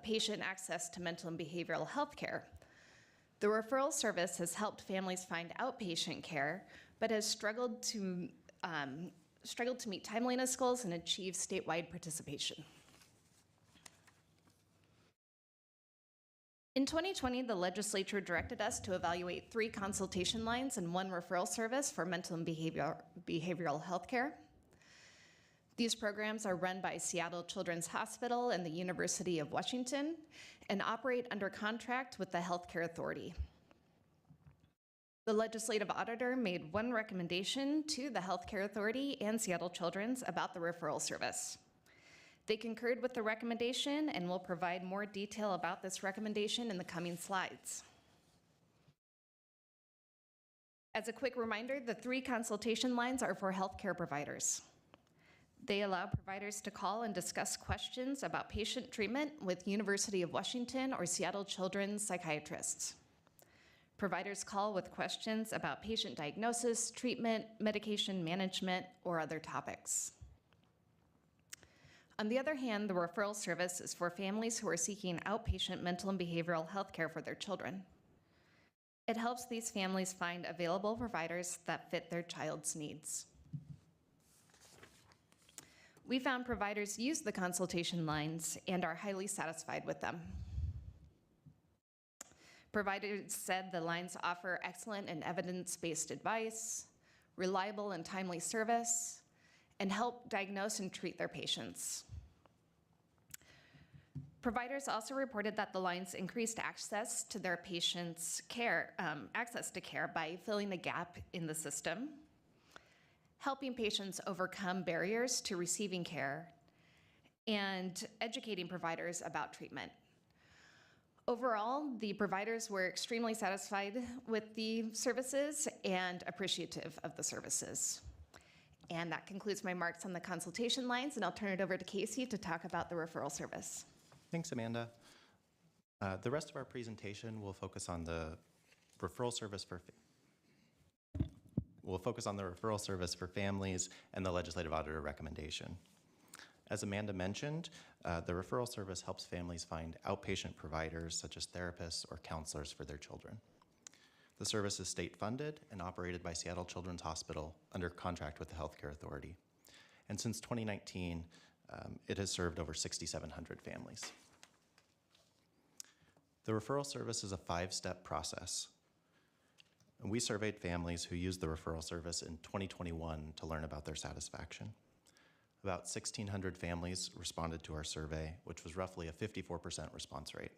Speaker 15: patient access to mental and behavioral health care. The referral service has helped families find outpatient care, but has struggled to meet timeliness goals and achieve statewide participation. In 2020, the legislature directed us to evaluate 3 consultation lines and 1 referral service for mental and behavioral health care. These programs are run by Seattle Children's Hospital and the University of Washington and operate under contract with the Healthcare Authority. The legislative auditor made 1 recommendation to the Healthcare Authority and Seattle Children's about the referral service. They concurred with the recommendation and will provide more detail about this recommendation in the coming slides. As a quick reminder, the 3 consultation lines are for healthcare providers. They allow providers to call and discuss questions about patient treatment with University of Washington or Seattle Children's psychiatrists. Providers call with questions about patient diagnosis, treatment, medication management, or other topics. On the other hand, the referral service is for families who are seeking outpatient mental and behavioral health care for their children. It helps these families find available providers that fit their child's needs. We found providers use the consultation lines and are highly satisfied with them. Providers said the lines offer excellent and evidence-based advice, reliable and timely service, and help diagnose and treat their patients. Providers also reported that the lines increased access to their patients' care, access to care by filling a gap in the system, helping patients overcome barriers to receiving care, and educating providers about treatment. Overall, the providers were extremely satisfied with the services and appreciative of the services. And that concludes my remarks on the consultation lines, and I'll turn it over to Casey to talk about the referral service.
Speaker 16: Thanks, Amanda. The rest of our presentation will focus on the referral service for families and the legislative auditor recommendation. As Amanda mentioned, the referral service helps families find outpatient providers such as therapists or counselors for their children. The service is state-funded and operated by Seattle Children's Hospital under contract with the Healthcare Authority. And since 2019, it has served over 6,700 families. The referral service is a 5-step process. And we surveyed families who used the referral service in 2021 to learn about their satisfaction. About 1,600 families responded to our survey, which was roughly a 54% response rate.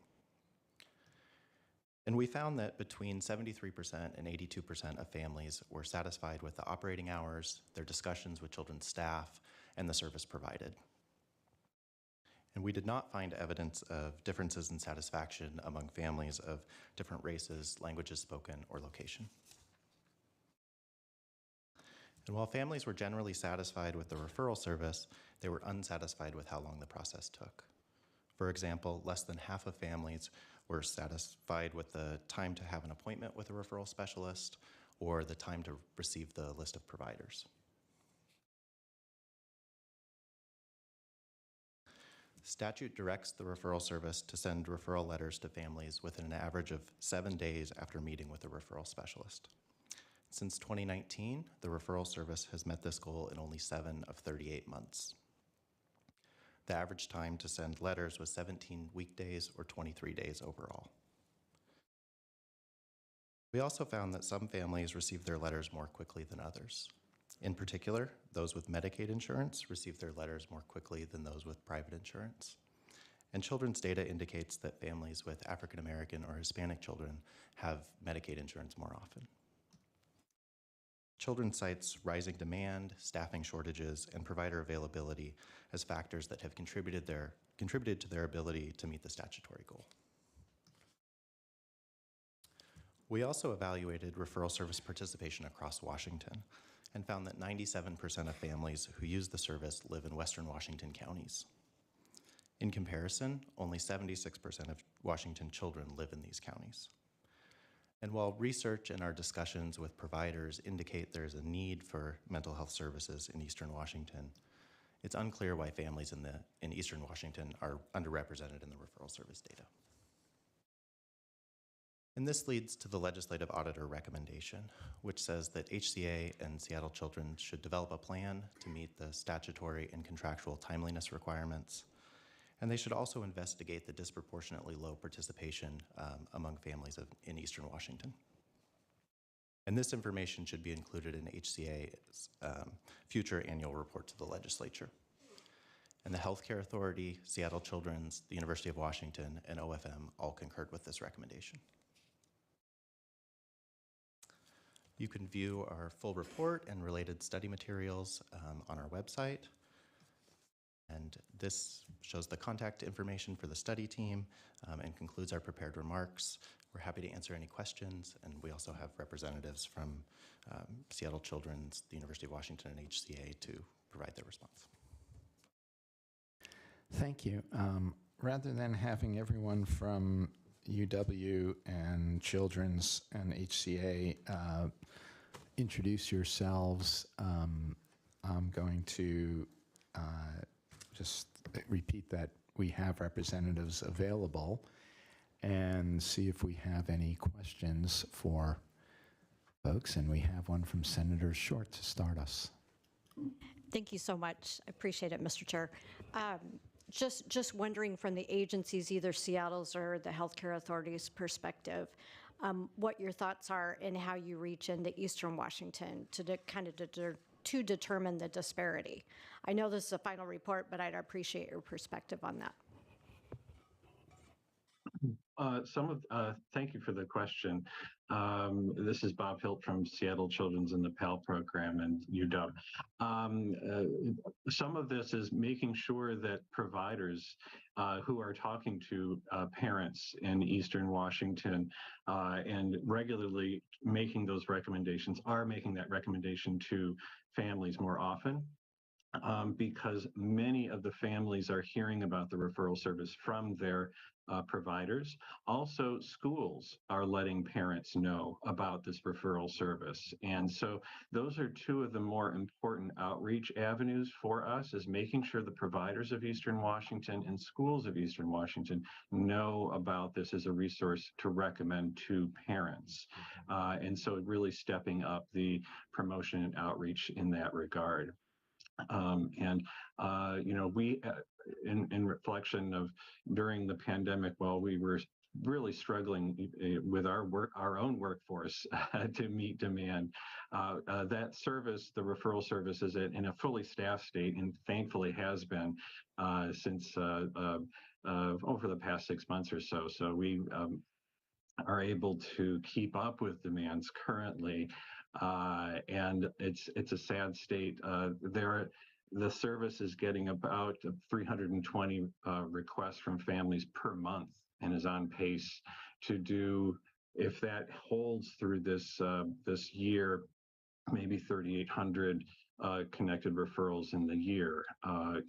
Speaker 16: And we found that between 73% and 82% of families were satisfied with the operating hours, their discussions with children's staff, and the service provided. And we did not find evidence of differences in satisfaction among families of different races, languages spoken, or location. And while families were generally satisfied with the referral service, they were unsatisfied with how long the process took. For example, less than half of families were satisfied with the time to have an appointment with a referral specialist or the time to receive the list of providers. Statute directs the referral service to send referral letters to families within an average of 7 days after meeting with a referral specialist. Since 2019, the referral service has met this goal in only 7 of 38 months. The average time to send letters was 17 weekdays or 23 days overall. We also found that some families received their letters more quickly than others. In particular, those with Medicaid insurance received their letters more quickly than those with private insurance. And children's data indicates that families with African American or Hispanic children have Medicaid insurance more often. Children cites rising demand, staffing shortages, and provider availability as factors that have contributed to their ability to meet the statutory goal. We also evaluated referral service participation across Washington and found that 97% of families who use the service live in Western Washington counties. In comparison, only 76% of Washington children live in these counties. And while research and our discussions with providers indicate there's a need for mental health services in Eastern Washington, it's unclear why families in Eastern Washington are underrepresented in the referral service data. And this leads to the legislative auditor recommendation, which says that HCA and Seattle Children's should develop a plan to meet the statutory and contractual timeliness requirements. And they should also investigate the disproportionately low participation among families in Eastern Washington. And this information should be included in HCA's future annual report to the legislature. And the Healthcare Authority, Seattle Children's, the University of Washington, and OFM all concurred with this recommendation. You can view our full report and related study materials on our website. And this shows the contact information for the study team and concludes our prepared remarks. We're happy to answer any questions, and we also have representatives from Seattle Children's, the University of Washington, and HCA to provide their response.
Speaker 3: Thank you. Rather than having everyone from UW and Children's and HCA introduce yourselves, I'm going to just repeat that we have representatives available and see if we have any questions for folks. And we have one from Senator Short to start us.
Speaker 17: Thank you so much. I appreciate it, Mr. Chair. Just wondering from the agencies, either Seattle's or the Healthcare Authority's perspective, what your thoughts are and how you reach into Eastern Washington to determine the disparity. I know this is a final report, but I'd appreciate your perspective on that.
Speaker 18: Thank you for the question. This is Bob Hilt from Seattle Children's in the PAL program and UW. Some of this is making sure that providers who are talking to parents in Eastern Washington and regularly making those recommendations are making that recommendation to families more often. Because many of the families are hearing about the referral service from their providers. Also, schools are letting parents know about this referral service. And so those are two of the more important outreach avenues for us, is making sure the providers of Eastern Washington and schools of Eastern Washington know about this as a resource to recommend to parents. And so really stepping up the promotion and outreach in that regard. We, in reflection of during the pandemic, while we were really struggling with our own workforce to meet demand, that service, the referral service, is in a fully staffed state, and thankfully has been since over the past 6 months or so. So we are able to keep up with demands currently. And it's a sad state. the service is getting about 320 requests from families per month and is on pace to do, if that holds through this year, maybe 3,800 connected referrals in the year,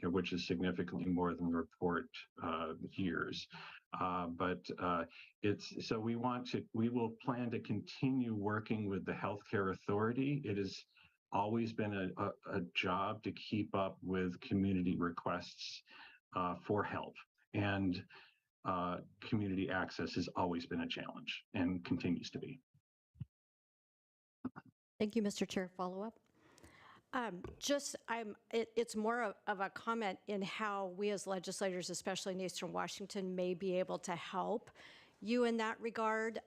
Speaker 18: which is significantly more than the report years. We will plan to continue working with the healthcare authority. It has always been a job to keep up with community requests for help, and community access has always been a challenge and continues to be.
Speaker 17: Thank you, Mr. Chair. Follow up. It's more of a comment in how we as legislators, especially in Eastern Washington, may be able to help you in that regard.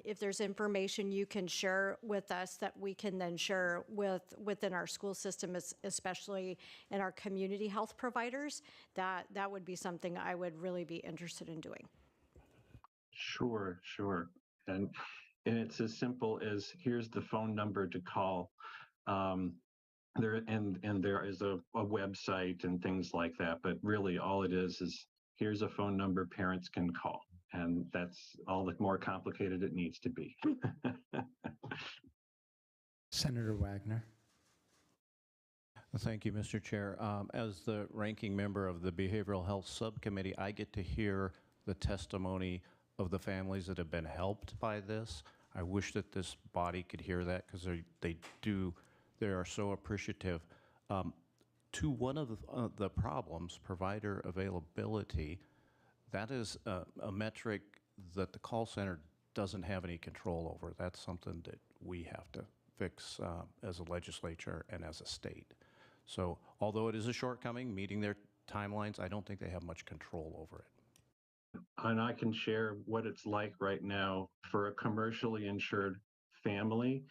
Speaker 17: If there's information you can share with us that we can then share within our school system, especially in our community health providers, that would be something I would really be interested in doing.
Speaker 18: Sure. And it's as simple as, here's the phone number to call. There is a website and things like that, but really all it is here's a phone number parents can call, and that's all the more complicated it needs to be.
Speaker 3: Senator Wagner.
Speaker 12: Thank you, Mr. Chair. As the ranking member of the Behavioral Health Subcommittee, I get to hear the testimony of the families that have been helped by this. I wish that this body could hear that, because they are so appreciative. To one of the problems, provider availability, that is a metric that the call center doesn't have any control over. That's something that we have to fix as a legislature and as a state. So although it is a shortcoming, meeting their timelines, I don't think they have much control over it.
Speaker 18: And I can share what it's like right now for a commercially insured family.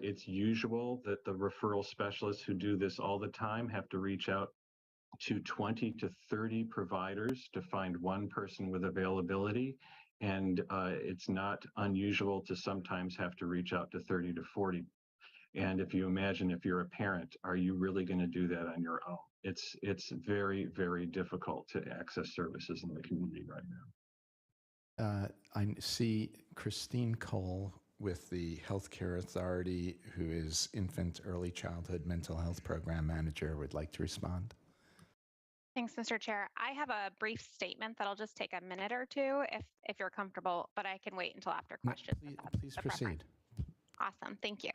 Speaker 18: It's usual that the referral specialists who do this all the time have to reach out to 20 to 30 providers to find one person with availability. And it's not unusual to sometimes have to reach out to 30 to 40. And if you imagine, if you're a parent, are you really going to do that on your own? It's very, very difficult to access services in the community right now.
Speaker 3: I see Christine Cole with the Healthcare Authority, who is Infant Early Childhood Mental Health Program Manager, would like to respond.
Speaker 19: Thanks, Mr. Chair. I have a brief statement that'll just take a minute or two if you're comfortable, but I can wait until after questions.
Speaker 3: Please proceed.
Speaker 19: Awesome. Thank you.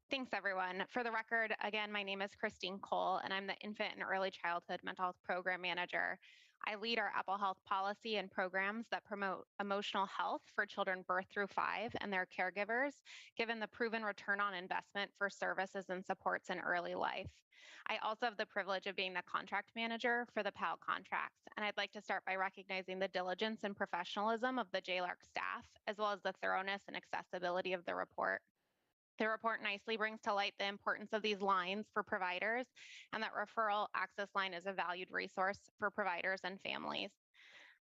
Speaker 19: Thanks, everyone. For the record, again, my name is Christine Cole, and I'm the Infant and Early Childhood Mental Health Program Manager. I lead our Apple Health policy and programs that promote emotional health for children birth through 5 and their caregivers, given the proven return on investment for services and supports in early life. I also have the privilege of being the contract manager for the PAL contracts, and I'd like to start by recognizing the diligence and professionalism of the JLARC staff, as well as the thoroughness and accessibility of the report. The report nicely brings to light the importance of these lines for providers, and that referral access line is a valued resource for providers and families.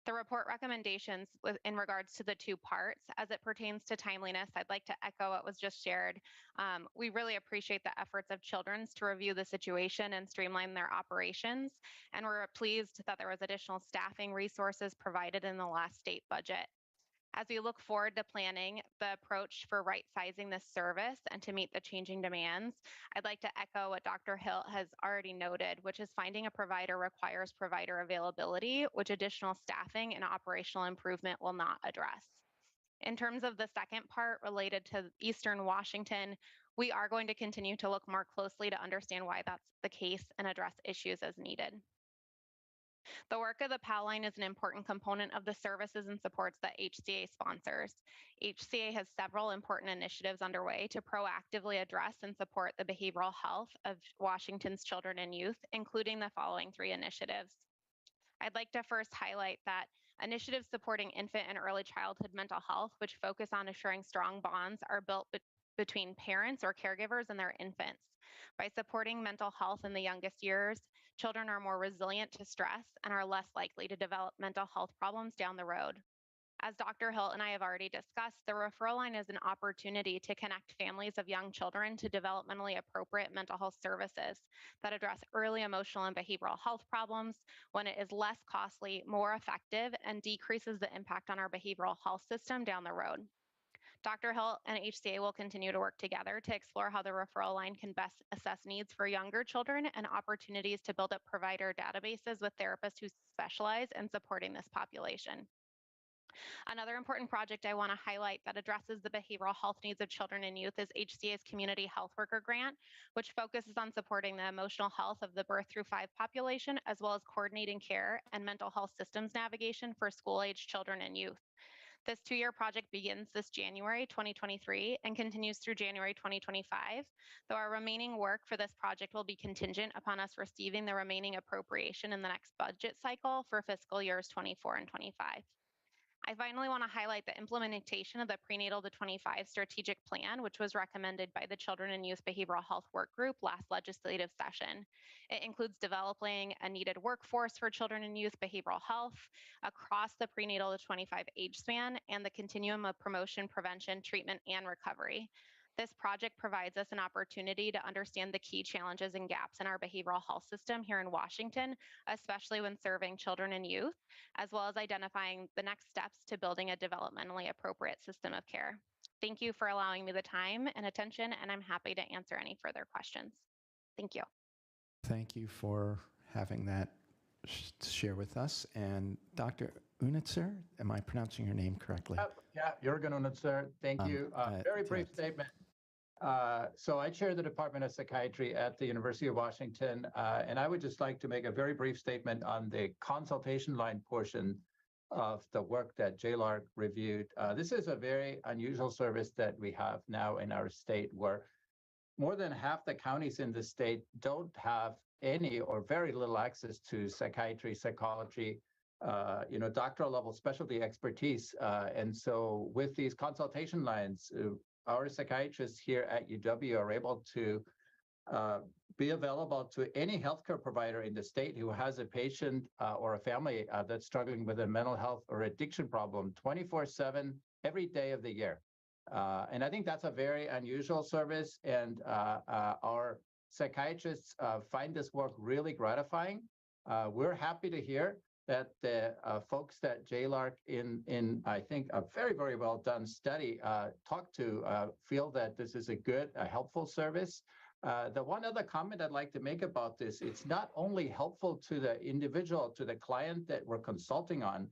Speaker 19: The report recommendations in regards to the 2 parts, as it pertains to timeliness, I'd like to echo what was just shared. We really appreciate the efforts of Children's to review the situation and streamline their operations, and we're pleased that there was additional staffing resources provided in the last state budget. As we look forward to planning the approach for right-sizing this service and to meet the changing demands, I'd like to echo what Dr. Hilt has already noted, which is finding a provider requires provider availability, which additional staffing and operational improvement will not address. In terms of the second part related to Eastern Washington, we are going to continue to look more closely to understand why that's the case and address issues as needed. The work of the PAL line is an important component of the services and supports that HCA sponsors. HCA has several important initiatives underway to proactively address and support the behavioral health of Washington's children and youth, including the following 3 initiatives. I'd like to first highlight that initiatives supporting infant and early childhood mental health, which focus on assuring strong bonds, are built between parents or caregivers and their infants. By supporting mental health in the youngest years, children are more resilient to stress and are less likely to develop mental health problems down the road. As Dr. Hilt and I have already discussed, the referral line is an opportunity to connect families of young children to developmentally appropriate mental health services that address early emotional and behavioral health problems when it is less costly, more effective, and decreases the impact on our behavioral health system down the road. Dr. Hilt and HCA will continue to work together to explore how the referral line can best assess needs for younger children and opportunities to build up provider databases with therapists who specialize in supporting this population. Another important project I want to highlight that addresses the behavioral health needs of children and youth is HCA's Community Health Worker Grant, which focuses on supporting the emotional health of the birth through 5 population, as well as coordinating care and mental health systems navigation for school-age children and youth. This 2-year project begins this January 2023 and continues through January 2025, though our remaining work for this project will be contingent upon us receiving the remaining appropriation in the next budget cycle for fiscal years 24 and 25. I finally want to highlight the implementation of the Prenatal to 25 strategic plan, which was recommended by the Children and Youth Behavioral Health Work Group last legislative session. It includes developing a needed workforce for children and youth behavioral health across the prenatal to 25 age span and the continuum of promotion, prevention, treatment, and recovery. This project provides us an opportunity to understand the key challenges and gaps in our behavioral health system here in Washington, especially when serving children and youth, as well as identifying the next steps to building a developmentally appropriate system of care. Thank you for allowing me the time and attention, and I'm happy to answer any further questions. Thank you.
Speaker 3: Thank you for having that share with us. And Dr. Unitzer, am I pronouncing your name correctly?
Speaker 20: Yeah, Jürgen Unitzer. Thank you. Very brief statement. So I chair the Department of Psychiatry at the University of Washington, and I would just like to make a very brief statement on the consultation line portion of the work that JLARC reviewed. This is a very unusual service that we have now in our state, where more than half the counties in the state don't have any or very little access to psychiatry, psychology, doctoral level specialty expertise. And so with these consultation lines, our psychiatrists here at UW are able to be available to any healthcare provider in the state who has a patient or a family that's struggling with a mental health or addiction problem 24/7, every day of the year. And I think that's a very unusual service, and our psychiatrists find this work really gratifying. We're happy to hear that the folks that JLARC in I think a very, very well done study talked to feel that this is a good, helpful service. The one other comment I'd like to make about this, it's not only helpful to the individual, to the client that we're consulting on.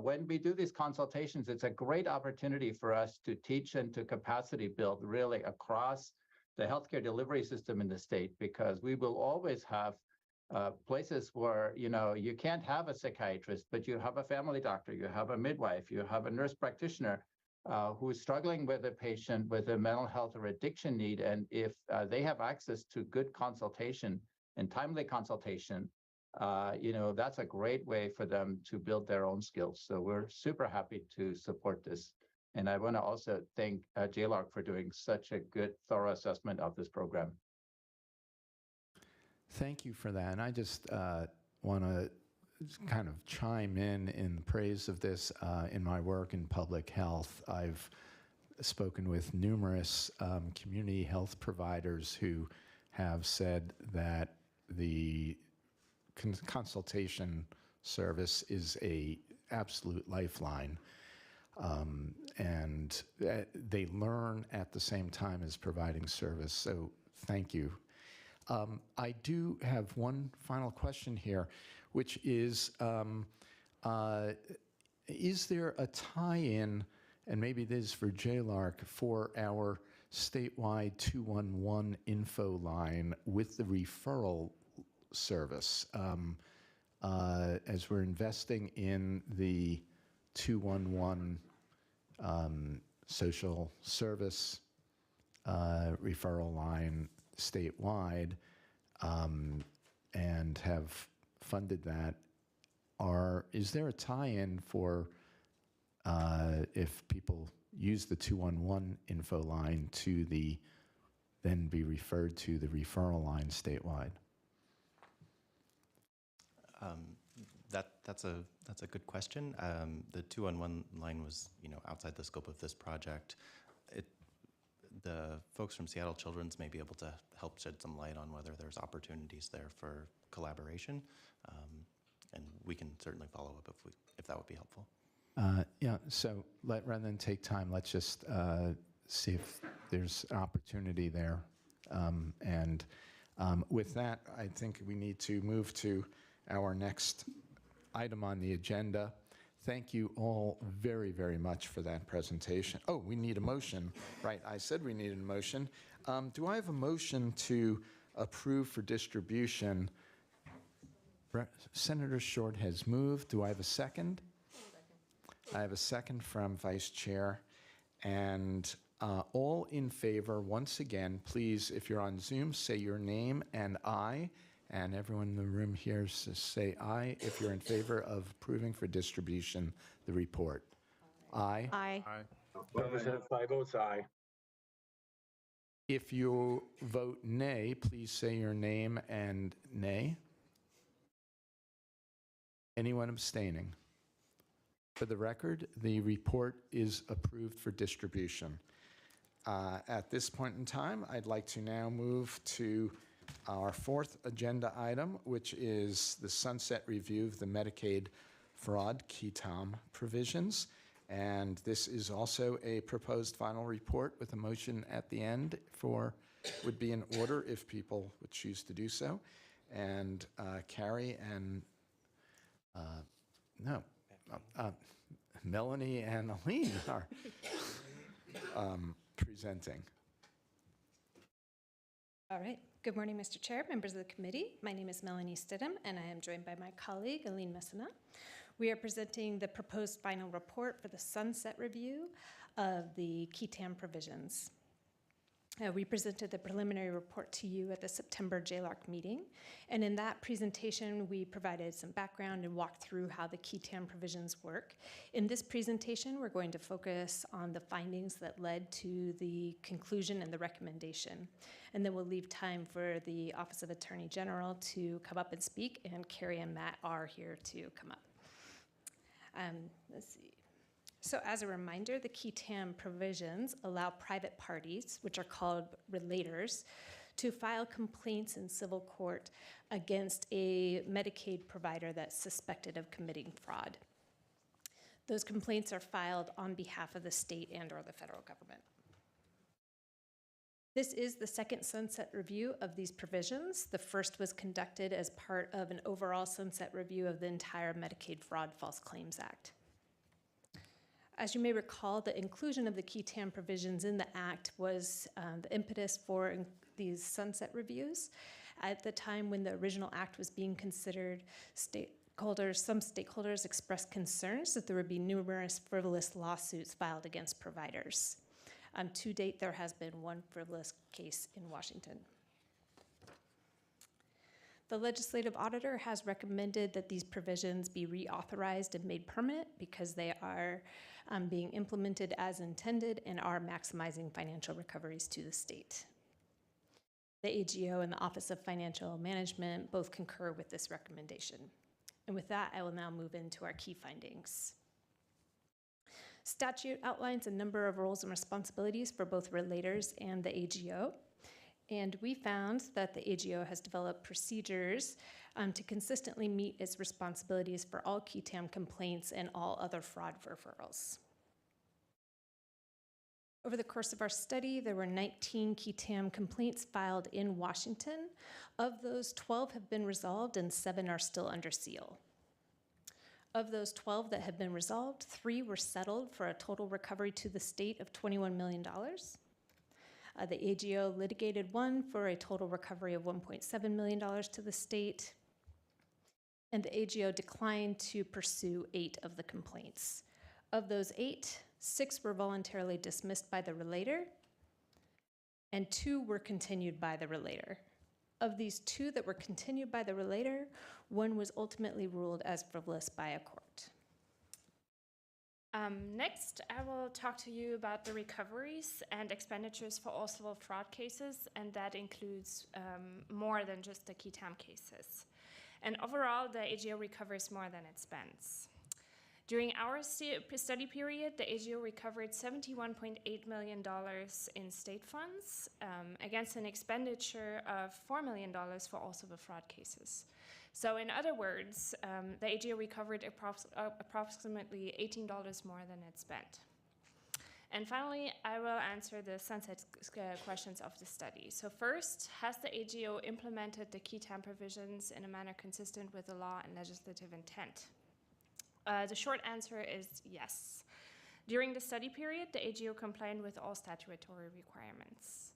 Speaker 20: When we do these consultations, it's a great opportunity for us to teach and to capacity build really across the healthcare delivery system in the state, because we will always have places where, you can't have a psychiatrist, but you have a family doctor, you have a midwife, you have a nurse practitioner who is struggling with a patient with a mental health or addiction need. And if they have access to good consultation and timely consultation, that's a great way for them to build their own skills. So we're super happy to support this. And I want to also thank JLARC for doing such a good, thorough assessment of this program.
Speaker 3: Thank you for that. And I just want to kind of chime in praise of this. In my work in public health, I've spoken with numerous community health providers who have said that the consultation service is a absolute lifeline. And they learn at the same time as providing service. So thank you. I do have one final question here, which is there a tie-in, and maybe this is for JLARC, for our statewide 211 info line with the referral service? As we're investing in the 211 social service referral line statewide, and have funded that, is there a tie-in for if people use the 211 info line to then be referred to the referral line statewide?
Speaker 16: That's a good question. The 211 line was, outside the scope of this project. The folks from Seattle Children's may be able to help shed some light on whether there's opportunities there for collaboration, and we can certainly follow up if that would be helpful.
Speaker 3: Yeah. So rather than take time, let's just see if there's an opportunity there, and with that, I think we need to move to our next item on the agenda. Thank you all very, very much for that presentation. Oh, we need a motion. Right, I said we needed a motion. Do I have a motion to approve for distribution? Senator Short has moved. Do I have a second? I have a second from Vice Chair. And all in favor, once again, please, if you're on Zoom, say your name and aye. And everyone in the room here say aye if you're in favor of approving for distribution the report. Aye.
Speaker 17: Aye.
Speaker 11: Representative 5 votes aye.
Speaker 3: If you vote nay, please say your name and nay. Anyone abstaining? For the record, the report is approved for distribution. At this point in time, I'd like to now move to our fourth agenda item, which is the sunset review of the Medicaid fraud KETAM provisions. And this is also a proposed final report with a motion at the end would be in order if people would choose to do so. And Carrie and, Melanie and Aline are presenting.
Speaker 21: All right. Good morning, Mr. Chair, members of the committee. My name is Melanie Stidham, and I am joined by my colleague, Aline Messina. We are presenting the proposed final report for the sunset review of the KETAM provisions. We presented the preliminary report to you at the September JLARC meeting, and in that presentation, we provided some background and walked through how the KETAM provisions work. In this presentation, we're going to focus on the findings that led to the conclusion and the recommendation, and then we'll leave time for the Office of Attorney General to come up and speak, and Carrie and Matt are here to come up. Let's see. So as a reminder, the KETAM provisions allow private parties, which are called relators, to file complaints in civil court against a Medicaid provider that's suspected of committing fraud. Those complaints are filed on behalf of the state and or the federal government. This is the second sunset review of these provisions. The first was conducted as part of an overall sunset review of the entire Medicaid Fraud False Claims Act. As you may recall, the inclusion of the KETAM provisions in the Act was the impetus for these sunset reviews. At the time when the original Act was being considered, some stakeholders expressed concerns that there would be numerous frivolous lawsuits filed against providers. To date, there has been one frivolous case in Washington. The legislative auditor has recommended that these provisions be reauthorized and made permanent because they are being implemented as intended and are maximizing financial recoveries to the state. The AGO and the Office of Financial Management both concur with this recommendation. And with that, I will now move into our key findings. Statute outlines a number of roles and responsibilities for both relators and the AGO. And we found that the AGO has developed procedures to consistently meet its responsibilities for all KETAM complaints and all other fraud referrals. Over the course of our study, there were 19 KETAM complaints filed in Washington. Of those, 12 have been resolved and 7 are still under seal. Of those 12 that have been resolved, 3 were settled for a total recovery to the state of $21 million. The AGO litigated 1 for a total recovery of $1.7 million to the state, and the AGO declined to pursue 8 of the complaints. Of those 8, 6 were voluntarily dismissed by the relator, and 2 were continued by the relator. Of these 2 that were continued by the relator, 1 was ultimately ruled as frivolous by a court.
Speaker 22: Next, I will talk to you about the recoveries and expenditures for all civil fraud cases, and that includes more than just the KETAM cases. And overall, the AGO recovers more than it spends. During our study period, the AGO recovered $71.8 million in state funds against an expenditure of $4 million for all civil fraud cases. So in other words, the AGO recovered approximately $18 more than it spent. And finally, I will answer the sunset questions of the study. So first, has the AGO implemented the key TAM provisions in a manner consistent with the law and legislative intent? The short answer is yes. During the study period, the AGO complied with all statutory requirements.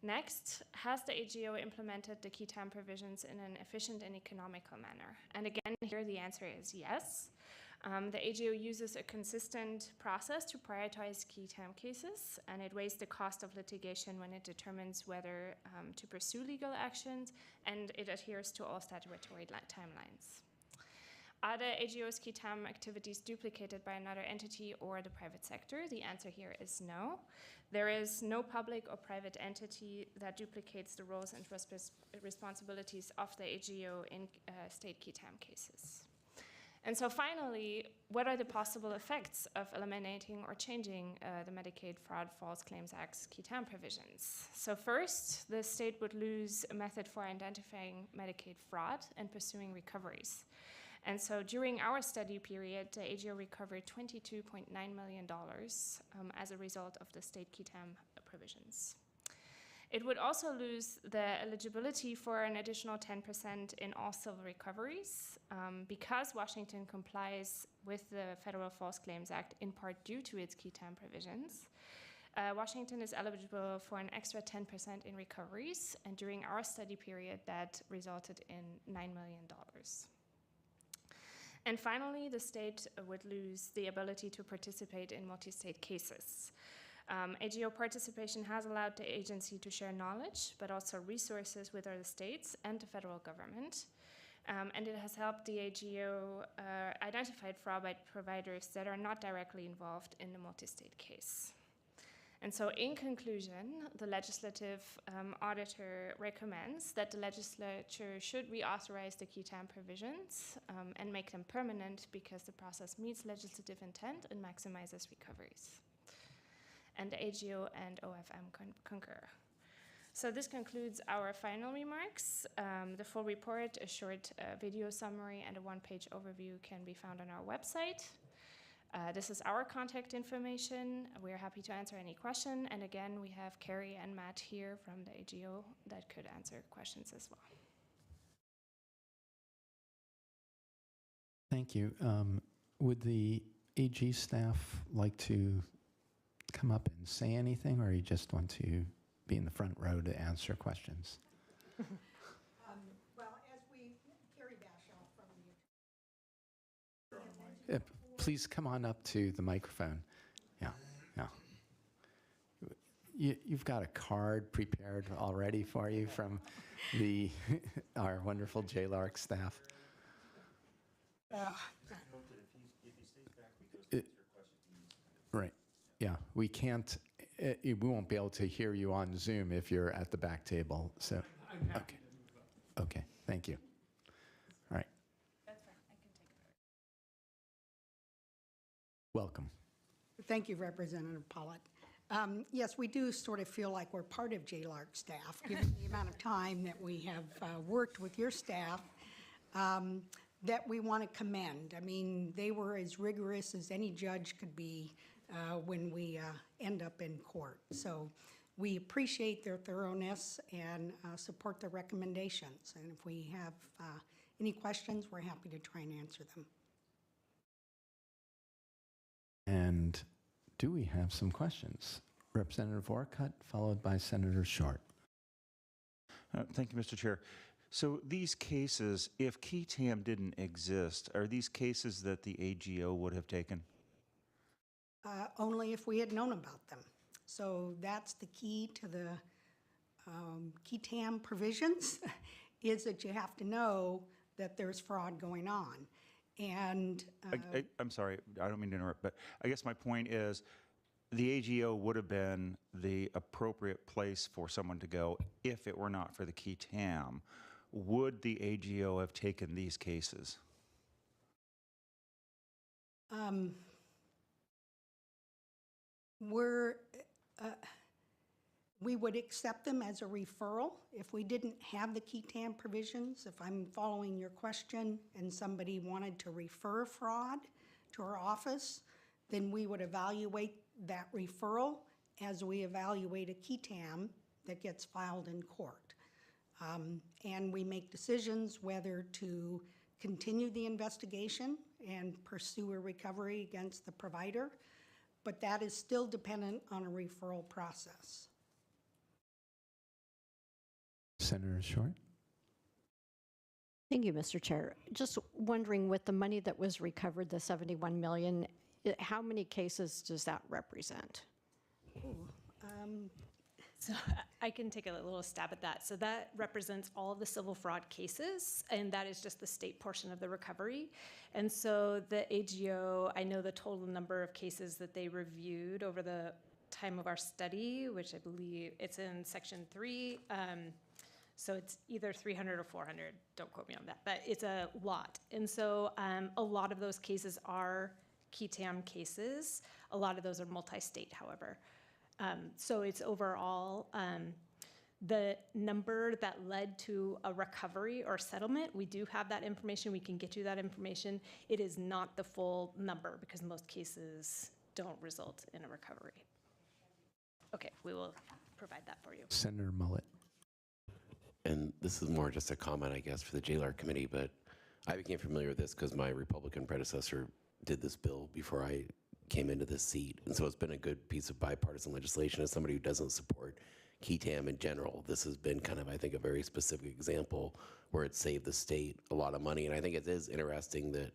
Speaker 22: Next, has the AGO implemented the key TAM provisions in an efficient and economical manner? And again, here the answer is yes. The AGO uses a consistent process to prioritize key TAM cases, and it weighs the cost of litigation when it determines whether to pursue legal actions, and it adheres to all statutory timelines. Are the AGO's key TAM activities duplicated by another entity or the private sector? The answer here is no. There is no public or private entity that duplicates the roles and responsibilities of the AGO in state key TAM cases. And so finally, what are the possible effects of eliminating or changing the Medicaid Fraud False Claims Act's key TAM provisions? So first, the state would lose a method for identifying Medicaid fraud and pursuing recoveries. And so during our study period, the AGO recovered $22.9 million as a result of the state key TAM provisions. It would also lose the eligibility for an additional 10% in all civil recoveries because Washington complies with the Federal False Claims Act in part due to its key TAM provisions. Washington is eligible for an extra 10% in recoveries, and during our study period, that resulted in $9 million. And finally, the state would lose the ability to participate in multi-state cases. AGO participation has allowed the agency to share knowledge, but also resources with other states and the federal government. And it has helped the AGO identify fraud by providers that are not directly involved in the multi-state case. And so in conclusion, the legislative auditor recommends that the legislature should reauthorize the key TAM provisions and make them permanent because the process meets legislative intent and maximizes recoveries. And the AGO and OFM concur. So this concludes our final remarks. The full report, a short video summary, and a one-page overview can be found on our website. This is our contact information. We're happy to answer any question. And again, we have Carrie and Matt here from the AGO that could answer questions as well.
Speaker 3: Thank you. Would the AG staff like to come up and say anything, or you just want to be in the front row to answer questions?
Speaker 1: Well, as we, Carrie Bashaw from the
Speaker 3: Please come on up to the microphone. Yeah. You've got a card prepared already for you from our wonderful JLARC staff. Right. Yeah, we can't. We won't be able to hear you on Zoom if you're at the back table. So, okay. Okay. Thank you. All right.
Speaker 22: That's fine. I can take it.
Speaker 3: Welcome.
Speaker 1: Thank you, Representative Pollitt. Yes, we do sort of feel like we're part of JLARC staff, given the amount of time that we have worked with your staff, that we want to commend. I mean, they were as rigorous as any judge could be when we end up in court. So we appreciate their thoroughness and support their recommendations. And if we have any questions, we're happy to try and answer them.
Speaker 3: And do we have some questions? Representative Orcutt, followed by Senator Short.
Speaker 10: Thank you, Mr. Chair. So these cases, if key TAM didn't exist, are these cases that the AGO would have taken?
Speaker 1: Only if we had known about them. So that's the key to the key TAM provisions, is that you have to know that there's fraud going on. And
Speaker 10: I'm sorry, I don't mean to interrupt, but I guess my point is the AGO would have been the appropriate place for someone to go if it were not for the key TAM. would the AGO have taken these cases?
Speaker 1: We would accept them as a referral if we didn't have the key TAM provisions. If I'm following your question and somebody wanted to refer fraud to our office, then we would evaluate that referral as we evaluate a key TAM that gets filed in court. And we make decisions whether to continue the investigation and pursue a recovery against the provider, but that is still dependent on a referral process.
Speaker 3: Senator Short?
Speaker 17: Thank you, Mr. Chair. Just wondering, with the money that was recovered, the $71 million, how many cases does that represent?
Speaker 21: So I can take a little stab at that. So that represents all of the civil fraud cases, and that is just the state portion of the recovery. And so the AGO, I know the total number of cases that they reviewed over the time of our study, which I believe it's in section 3. So it's either 300 or 400, don't quote me on that, but it's a lot. And so a lot of those cases are key TAM cases. A lot of those are multi-state, however. So it's overall the number that led to a recovery or settlement. We do have that information. We can get you that information. It is not the full number because most cases don't result in a recovery. Okay, we will provide that for you.
Speaker 3: Senator Mullet.
Speaker 2: And this is more just a comment, I guess, for the JLARC committee, but I became familiar with this because my Republican predecessor did this bill before I came into this seat. And so it's been a good piece of bipartisan legislation. As somebody who doesn't support key TAM in general, this has been kind of, I think, a very specific example where it saved the state a lot of money. And I think it is interesting that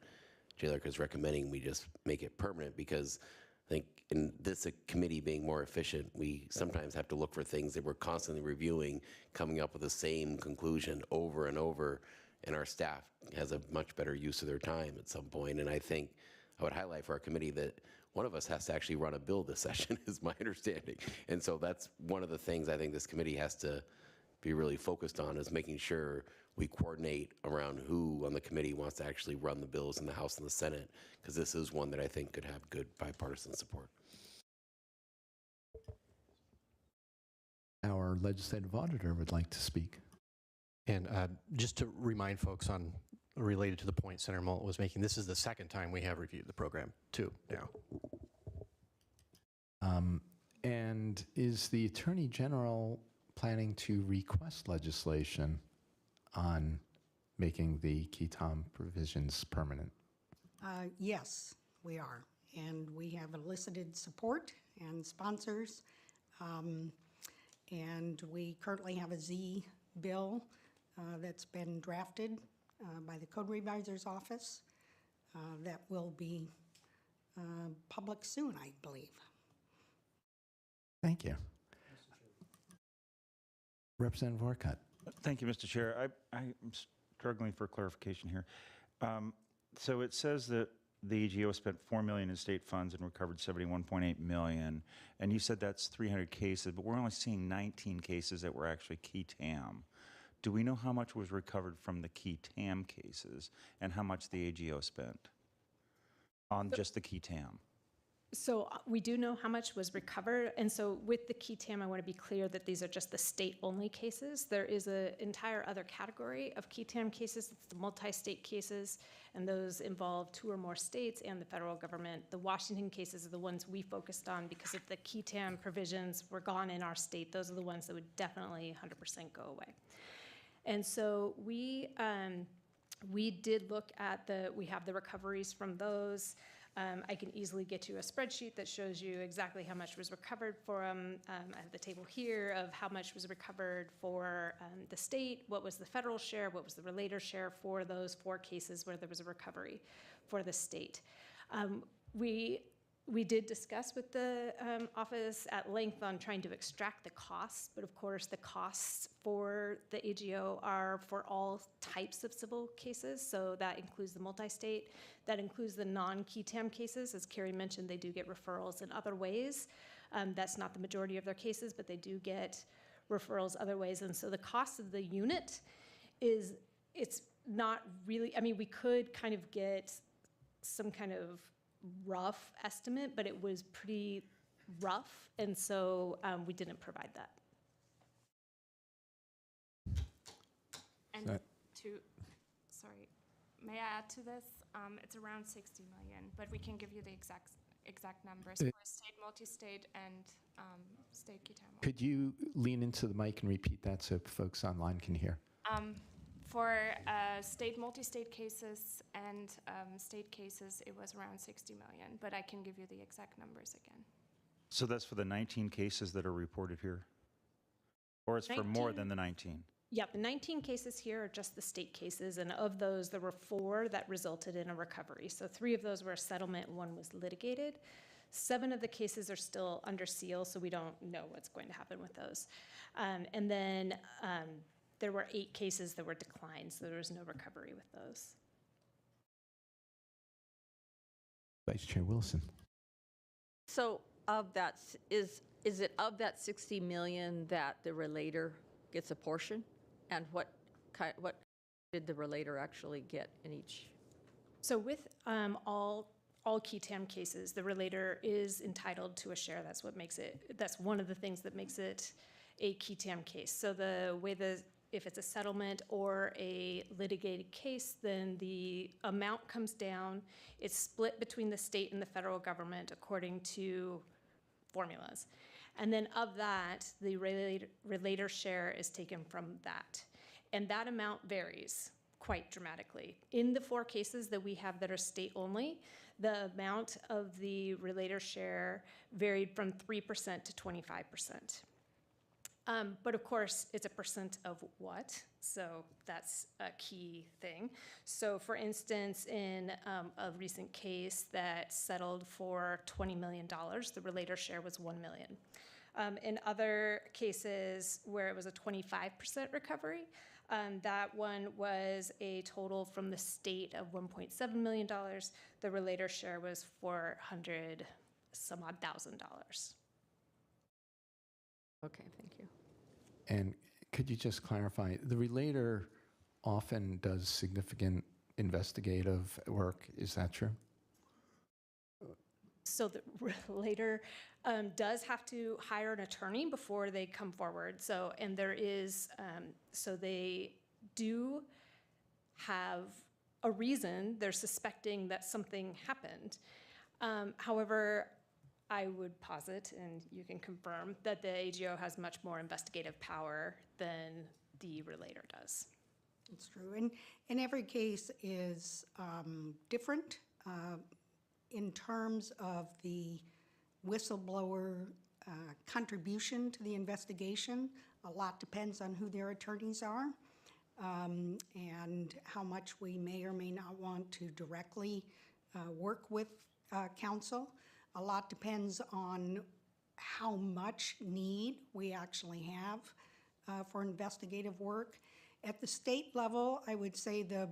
Speaker 2: JLARC is recommending we just make it permanent, because I think in this committee being more efficient, we sometimes have to look for things that we're constantly reviewing, coming up with the same conclusion over and over, and our staff has a much better use of their time at some point. And I think I would highlight for our committee that one of us has to actually run a bill this session, is my understanding. And so that's one of the things I think this committee has to be really focused on, is making sure we coordinate around who on the committee wants to actually run the bills in the House and the Senate, because this is one that I think could have good bipartisan support.
Speaker 3: Our legislative auditor would like to speak.
Speaker 6: And just to remind folks on, related to the point Senator Mullet was making, this is the second time we have reviewed the program too now.
Speaker 3: And is the Attorney General planning to request legislation on making the key TAM provisions permanent?
Speaker 1: Yes, we are. And we have elicited support and sponsors. And we currently have a Z bill that's been drafted by the Code Revisor's Office that will be public soon, I believe.
Speaker 3: Thank you. Representative Orcutt.
Speaker 10: Thank you, Mr. Chair. I'm struggling for clarification here. So it says that the AGO spent $4 million in state funds and recovered $71.8 million, and you said that's 300 cases, but we're only seeing 19 cases that were actually key TAM. Do we know how much was recovered from the key TAM cases and how much the AGO spent on just the key TAM?
Speaker 21: So we do know how much was recovered. And so with the key TAM, I want to be clear that these are just the state-only cases. There is an entire other category of key TAM cases. It's the multi-state cases, and those involve 2 or more states and the federal government. The Washington cases are the ones we focused on because if the key TAM provisions were gone in our state, those are the ones that would definitely 100% go away. And so we did look at we have the recoveries from those. I can easily get you a spreadsheet that shows you exactly how much was recovered for them. I have the table here of how much was recovered for the state, what was the federal share, what was the relator share for those 4 cases where there was a recovery for the state. We did discuss with the office at length on trying to extract the costs, but of course the costs for the AGO are for all types of civil cases, so that includes the multi-state, that includes the non-key TAM cases. As Carrie mentioned, they do get referrals in other ways. That's not the majority of their cases, but they do get referrals other ways, and so the cost of the unit it's not really, I mean, we could kind of get some kind of rough estimate, but it was pretty rough, and so we didn't provide that.
Speaker 22: And
Speaker 3: That-
Speaker 22: sorry, may I add to this? It's around 60 million, but we can give you the exact numbers for state, multi-state, and state QTAM.
Speaker 3: Could you lean into the mic and repeat that so folks online can hear?
Speaker 22: For state, multi-state cases and state cases, it was around 60 million, but I can give you the exact numbers again.
Speaker 10: So that's for the 19 cases that are reported here? Or it's for more than the 19?
Speaker 21: Yeah, the 19 cases here are just the state cases, and of those, there were 4 that resulted in a recovery. So 3 of those were a settlement, 1 was litigated. 7 of the cases are still under seal, so we don't know what's going to happen with those. And then there were 8 cases that were declined, so there was no recovery with those.
Speaker 3: Vice Chair Wilson.
Speaker 14: So of that, is it of that 60 million that the relator gets a portion? And what did the relator actually get in each?
Speaker 21: So with all QTAM cases, the relator is entitled to a share. That's what makes it, that's one of the things that makes it a QTAM case. So the way if it's a settlement or a litigated case, then the amount comes down. It's split between the state and the federal government according to formulas. And then of that, the relator share is taken from that. And that amount varies quite dramatically. In the 4 cases that we have that are state only, the amount of the relator share varied from 3% to 25%. But of course, it's a percent of what? So that's a key thing. So for instance, in a recent case that settled for $20 million, the relator share was $1 million. In other cases where it was a 25% recovery, that one was a total from the state of $1.7 million. The relator share was $400,000.
Speaker 14: Okay, thank you.
Speaker 3: And could you just clarify, the relator often does significant investigative work, is that true?
Speaker 21: So the relator does have to hire an attorney before they come forward. So, and there is, so they do have a reason, they're suspecting that something happened. However, I would posit, and you can confirm, that the AGO has much more investigative power than the relator does.
Speaker 1: It's true, and every case is different in terms of the whistleblower contribution to the investigation. A lot depends on who their attorneys are and how much we may or may not want to directly work with counsel. A lot depends on how much need we actually have for investigative work. At the state level, I would say the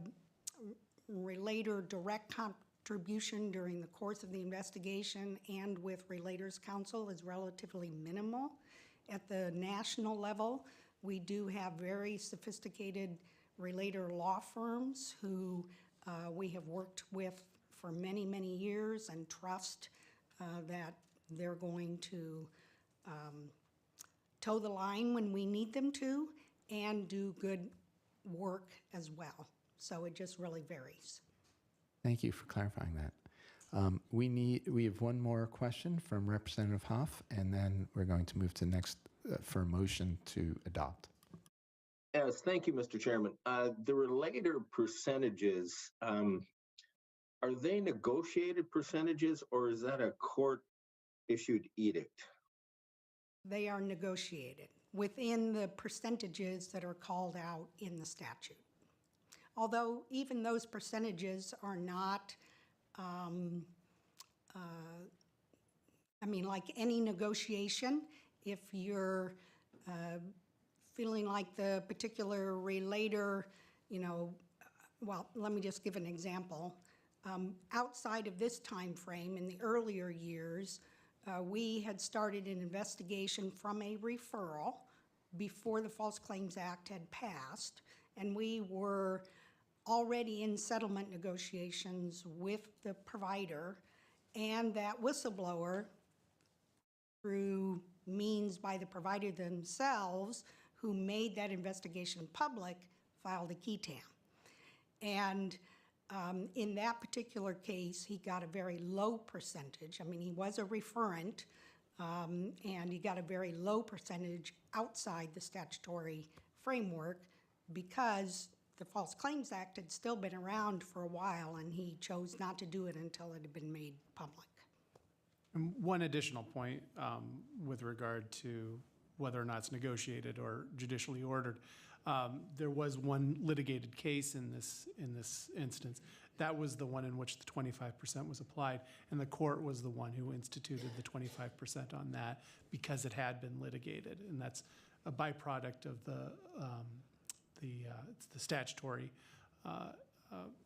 Speaker 1: relator direct contribution during the course of the investigation and with relators counsel is relatively minimal. At the national level, we do have very sophisticated relator law firms who we have worked with for many, many years and trust that they're going to toe the line when we need them to and do good work as well. So it just really varies.
Speaker 3: Thank you for clarifying that. We have one more question from Representative Hoff, and then we're going to move to next for a motion to adopt.
Speaker 11: Yes, thank you, Mr. Chairman. The relator percentages, are they negotiated percentages, or is that a court-issued edict?
Speaker 1: They are negotiated within the percentages that are called out in the statute. Although even those percentages are not, I mean, like any negotiation, if you're feeling like the particular relator, you know, well, let me just give an example. Outside of this time frame, in the earlier years, we had started an investigation from a referral before the False Claims Act had passed, and we were already in settlement negotiations with the provider, and that whistleblower, through means by the provider themselves, who made that investigation public, filed a qui tam. And in that particular case, he got a very low percentage. I mean, he was a referent, and he got a very low percentage outside the statutory framework because the False Claims Act had still been around for a while, and he chose not to do it until it had been made public.
Speaker 7: And one additional point with regard to whether or not it's negotiated or judicially ordered. There was one litigated case in this instance. That was the one in which the 25% was applied, and the court was the one who instituted the 25% on that because it had been litigated, and that's a byproduct of the statutory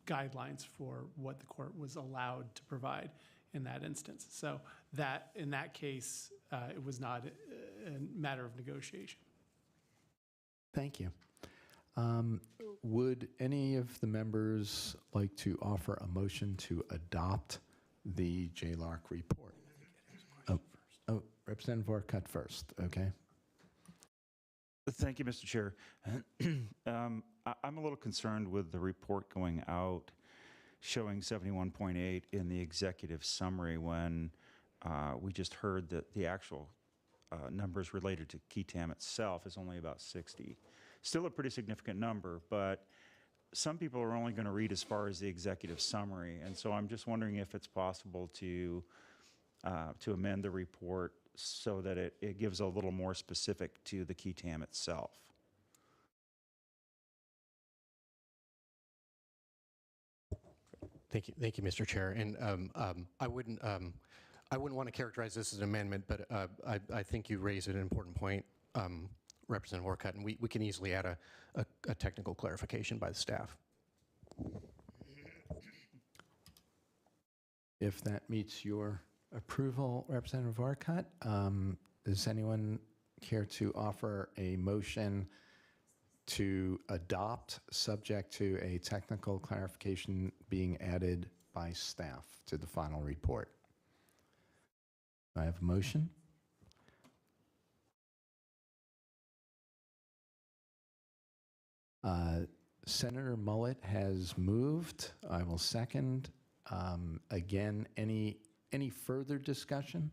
Speaker 7: guidelines for what the court was allowed to provide in that instance. So that in that case, it was not a matter of negotiation.
Speaker 3: Thank you. Would any of the members like to offer a motion to adopt the JLARC report? Oh, Representative Vorkut first, okay.
Speaker 10: Thank you, Mr. Chair. I'm a little concerned with the report going out showing 71.8 in the executive summary when we just heard that the actual numbers related to qui tam itself is only about 60. Still a pretty significant number, but some people are only going to read as far as the executive summary, and so I'm just wondering if it's possible to amend the report so that it gives a little more specific to the qui tam itself.
Speaker 6: Thank you, Mr. Chair. And I wouldn't want to characterize this as an amendment, but I think you raised an important point, Representative Vorkut, and we can easily add a technical clarification by the staff.
Speaker 3: If that meets your approval, Representative Vorkut, does anyone care to offer a motion to adopt, subject to a technical clarification being added by staff to the final report? I have a motion. Senator Mullet has moved. I will second. Again, any further discussion?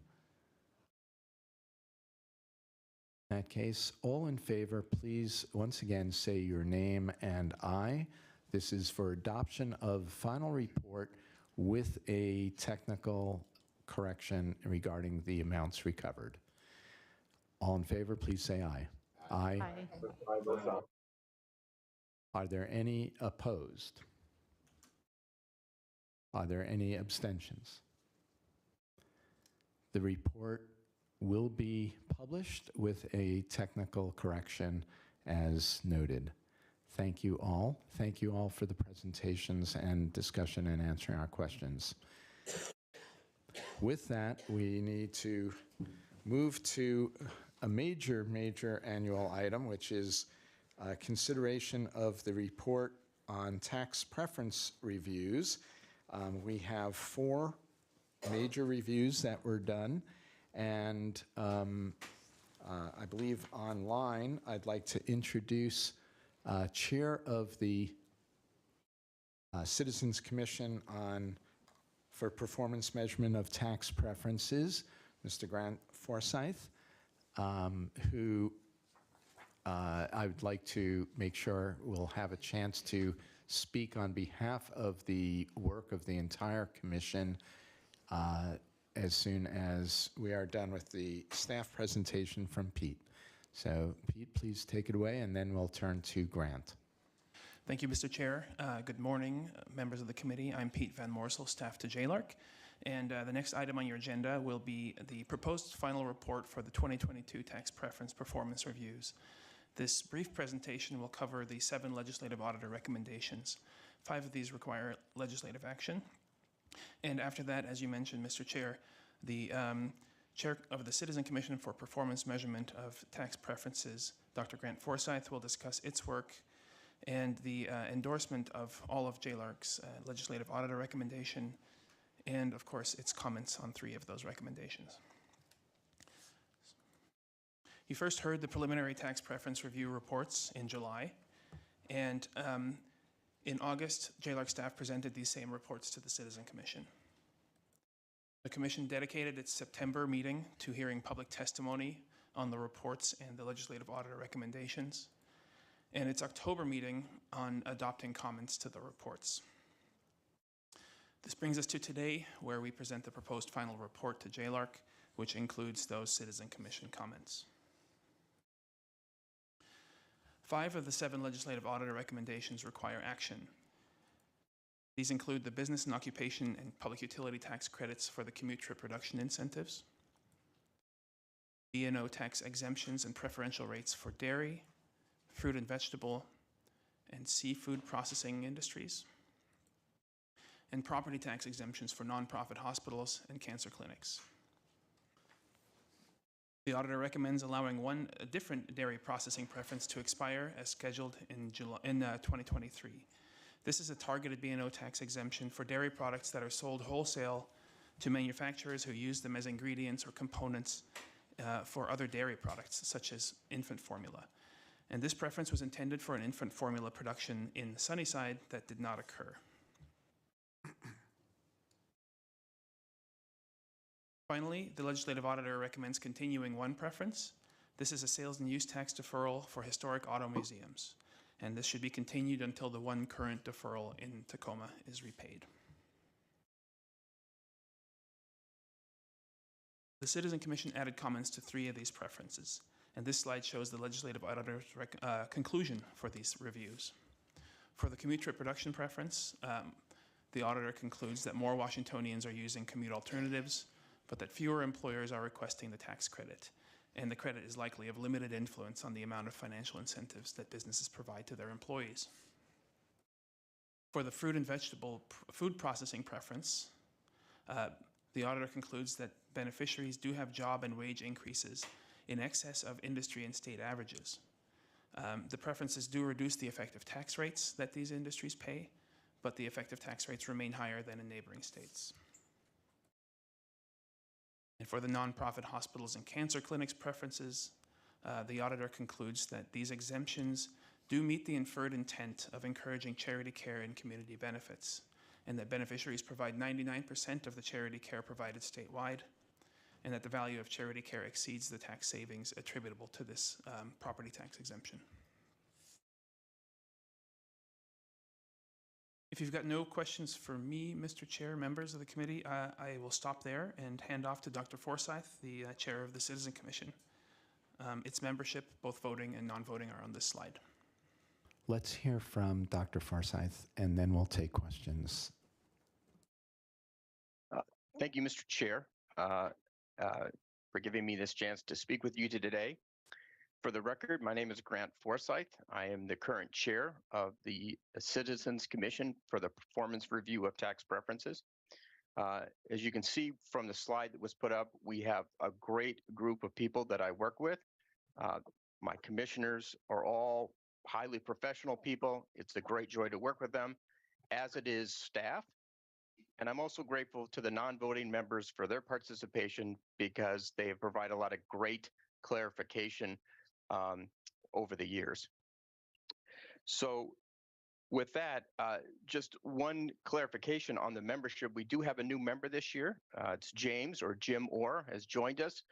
Speaker 3: In that case, all in favor, please once again say your name and aye. This is for adoption of final report with a technical correction regarding the amounts recovered. All in favor, please say aye. Aye.
Speaker 11: Aye.
Speaker 3: Are there any opposed? Are there any abstentions? The report will be published with a technical correction as noted. Thank you all. Thank you all for the presentations and discussion and answering our questions. With that, we need to move to a major annual item, which is consideration of the report on tax preference reviews. We have 4 major reviews that were done, and I believe online I'd like to introduce Chair of the Citizens Commission for Performance Measurement of Tax Preferences, Mr. Grant Forsyth, who I would like to make sure we'll have a chance to speak on behalf of the work of the entire commission as soon as we are done with the staff presentation from Pete. So Pete, please take it away, and then we'll turn to Grant.
Speaker 8: Thank you, Mr. Chair. Good morning, members of the committee. I'm Pete Van Moorsel, staff to JLARC. And the next item on your agenda will be the proposed final report for the 2022 tax preference performance reviews. This brief presentation will cover the 7 legislative auditor recommendations. 5 of these require legislative action. And after that, as you mentioned, Mr. Chair, the Chair of the Citizen Commission for Performance Measurement of Tax Preferences, Dr. Grant Forsyth, will discuss its work. and the endorsement of all of JLARC's legislative auditor recommendation, and of course its comments on 3 of those recommendations. You first heard the preliminary tax preference review reports in July, and in August, JLARC staff presented these same reports to the Citizen Commission. The Commission dedicated its September meeting to hearing public testimony on the reports and the legislative auditor recommendations, and its October meeting on adopting comments to the reports. This brings us to today, where we present the proposed final report to JLARC, which includes those Citizen Commission comments. 5 of the 7 legislative auditor recommendations require action. These include the business and occupation and public utility tax credits for the commute trip reduction incentives, B&O tax exemptions and preferential rates for dairy, fruit and vegetable, and seafood processing industries, and property tax exemptions for nonprofit hospitals and cancer clinics. The auditor recommends allowing a different dairy processing preference to expire as scheduled in 2023. This is a targeted B&O tax exemption for dairy products that are sold wholesale to manufacturers who use them as ingredients or components for other dairy products, such as infant formula. And this preference was intended for an infant formula production in Sunnyside that did not occur. Finally, the legislative auditor recommends continuing one preference. This is a sales and use tax deferral for historic auto museums, and this should be continued until the one current deferral in Tacoma is repaid. The Citizen Commission added comments to 3 of these preferences, and this slide shows the legislative auditor's conclusion for these reviews. For the commute trip reduction preference, the auditor concludes that more Washingtonians are using commute alternatives, but that fewer employers are requesting the tax credit, and the credit is likely of limited influence on the amount of financial incentives that businesses provide to their employees. For the fruit and vegetable food processing preference, the auditor concludes that beneficiaries do have job and wage increases in excess of industry and state averages. The preferences do reduce the effective tax rates that these industries pay, but the effective tax rates remain higher than in neighboring states. And for the nonprofit hospitals and cancer clinics preferences, the auditor concludes that these exemptions do meet the inferred intent of encouraging charity care and community benefits, and that beneficiaries provide 99% of the charity care provided statewide, and that the value of charity care exceeds the tax savings attributable to this property tax exemption. If you've got no questions for me, Mr. Chair, members of the committee, I will stop there and hand off to Dr. Forsyth, the chair of the Citizen Commission. Its membership, both voting and non-voting, are on this slide.
Speaker 3: Let's hear from Dr. Forsyth, and then we'll take questions.
Speaker 9: Thank you, Mr. Chair, for giving me this chance to speak with you today. For the record, my name is Grant Forsyth. I am the current chair of the Citizens Commission for the Performance Review of Tax Preferences. As you can see from the slide that was put up, we have a great group of people that I work with. My commissioners are all highly professional people. It's a great joy to work with them, as it is staff. And I'm also grateful to the non-voting members for their participation, because they have provided a lot of great clarification over the years. So with that, just one clarification on the membership. We do have a new member this year. It's James, or Jim Orr, has joined us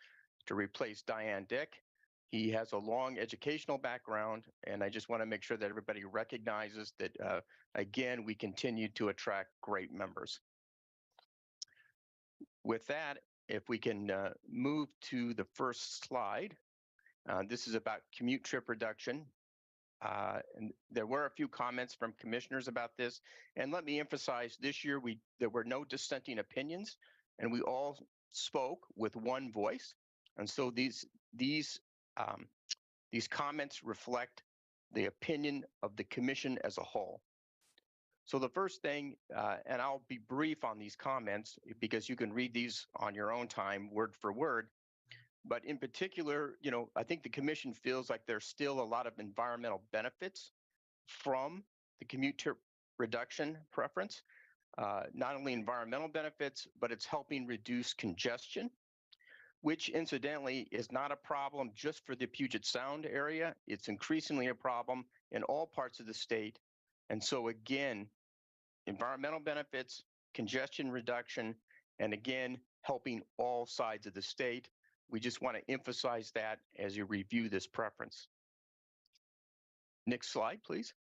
Speaker 9: to replace Diane Dick. He has a long educational background, and I just want to make sure that everybody recognizes that, again, we continue to attract great members. With that, if we can move to the first slide. This is about commute trip reduction. And there were a few comments from commissioners about this. And let me emphasize, this year there were no dissenting opinions, and we all spoke with one voice. And so these comments reflect the opinion of the commission as a whole. So the first thing, and I'll be brief on these comments because you can read these on your own time, word for word. But in particular, I think the commission feels like there's still a lot of environmental benefits from the commute reduction preference. Not only environmental benefits, but it's helping reduce congestion, which incidentally is not a problem just for the Puget Sound area. It's increasingly a problem in all parts of the state. And so again, environmental benefits, congestion reduction, and again, helping all sides of the state. We just want to emphasize that as you review this preference. Next slide, please.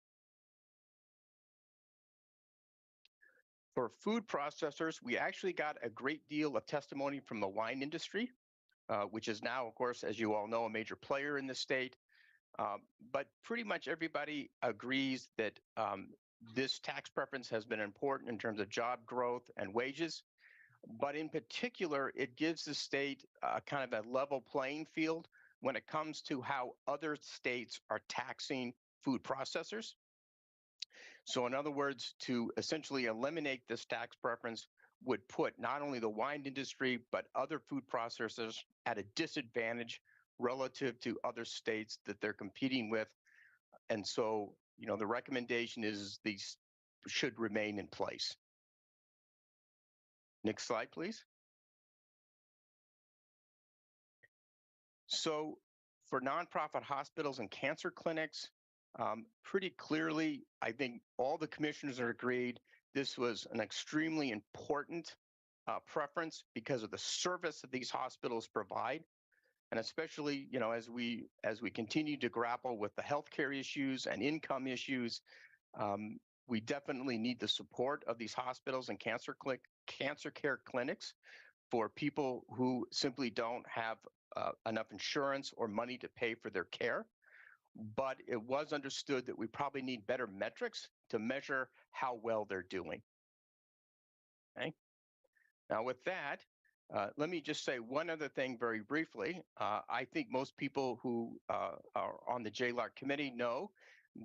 Speaker 9: For food processors, we actually got a great deal of testimony from the wine industry, which is now, of course, as you all know, a major player in the state. But pretty much everybody agrees that this tax preference has been important in terms of job growth and wages. But in particular, it gives the state kind of a level playing field when it comes to how other states are taxing food processors. So in other words, to essentially eliminate this tax preference would put not only the wine industry, but other food processors at a disadvantage relative to other states that they're competing with. And so, you know, the recommendation is these should remain in place. Next slide, please. So for nonprofit hospitals and cancer clinics, pretty clearly, I think all the commissioners are agreed this was an extremely important preference because of the service that these hospitals provide. And especially, you know, as we continue to grapple with the healthcare issues and income issues, we definitely need the support of these hospitals and cancer care clinics for people who simply don't have enough insurance or money to pay for their care. But it was understood that we probably need better metrics to measure how well they're doing. Okay. Now with that, let me just say one other thing very briefly. I think most people who are on the JLARC committee know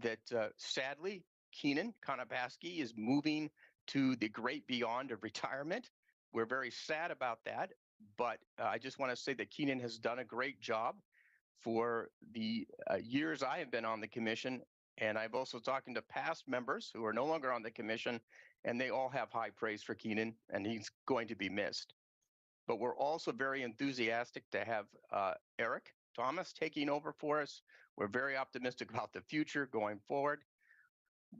Speaker 9: that sadly, Keenan Konobaski is moving to the great beyond of retirement. We're very sad about that, but I just want to say that Keenan has done a great job for the years I have been on the commission, and I've also talked to past members who are no longer on the commission, and they all have high praise for Keenan, and he's going to be missed. But we're also very enthusiastic to have Eric Thomas taking over for us. We're very optimistic about the future going forward.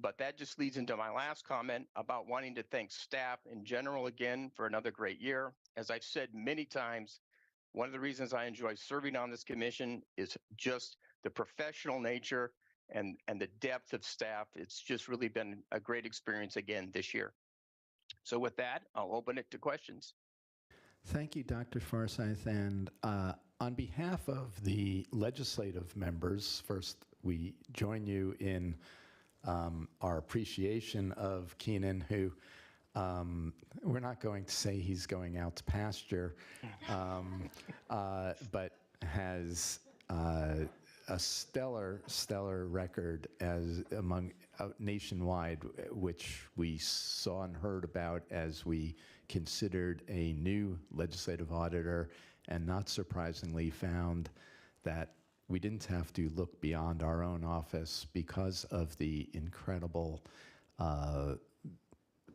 Speaker 9: But that just leads into my last comment about wanting to thank staff in general again for another great year. As I've said many times, one of the reasons I enjoy serving on this commission is just the professional nature and the depth of staff. It's just really been a great experience again this year. So with that, I'll open it to questions.
Speaker 3: Thank you, Dr. Forsyth. And on behalf of the legislative members, first, we join you in our appreciation of Keenan, who we're not going to say he's going out to pasture, but has a stellar record as among nationwide, which we saw and heard about as we considered a new legislative auditor, and not surprisingly found that we didn't have to look beyond our own office because of the incredible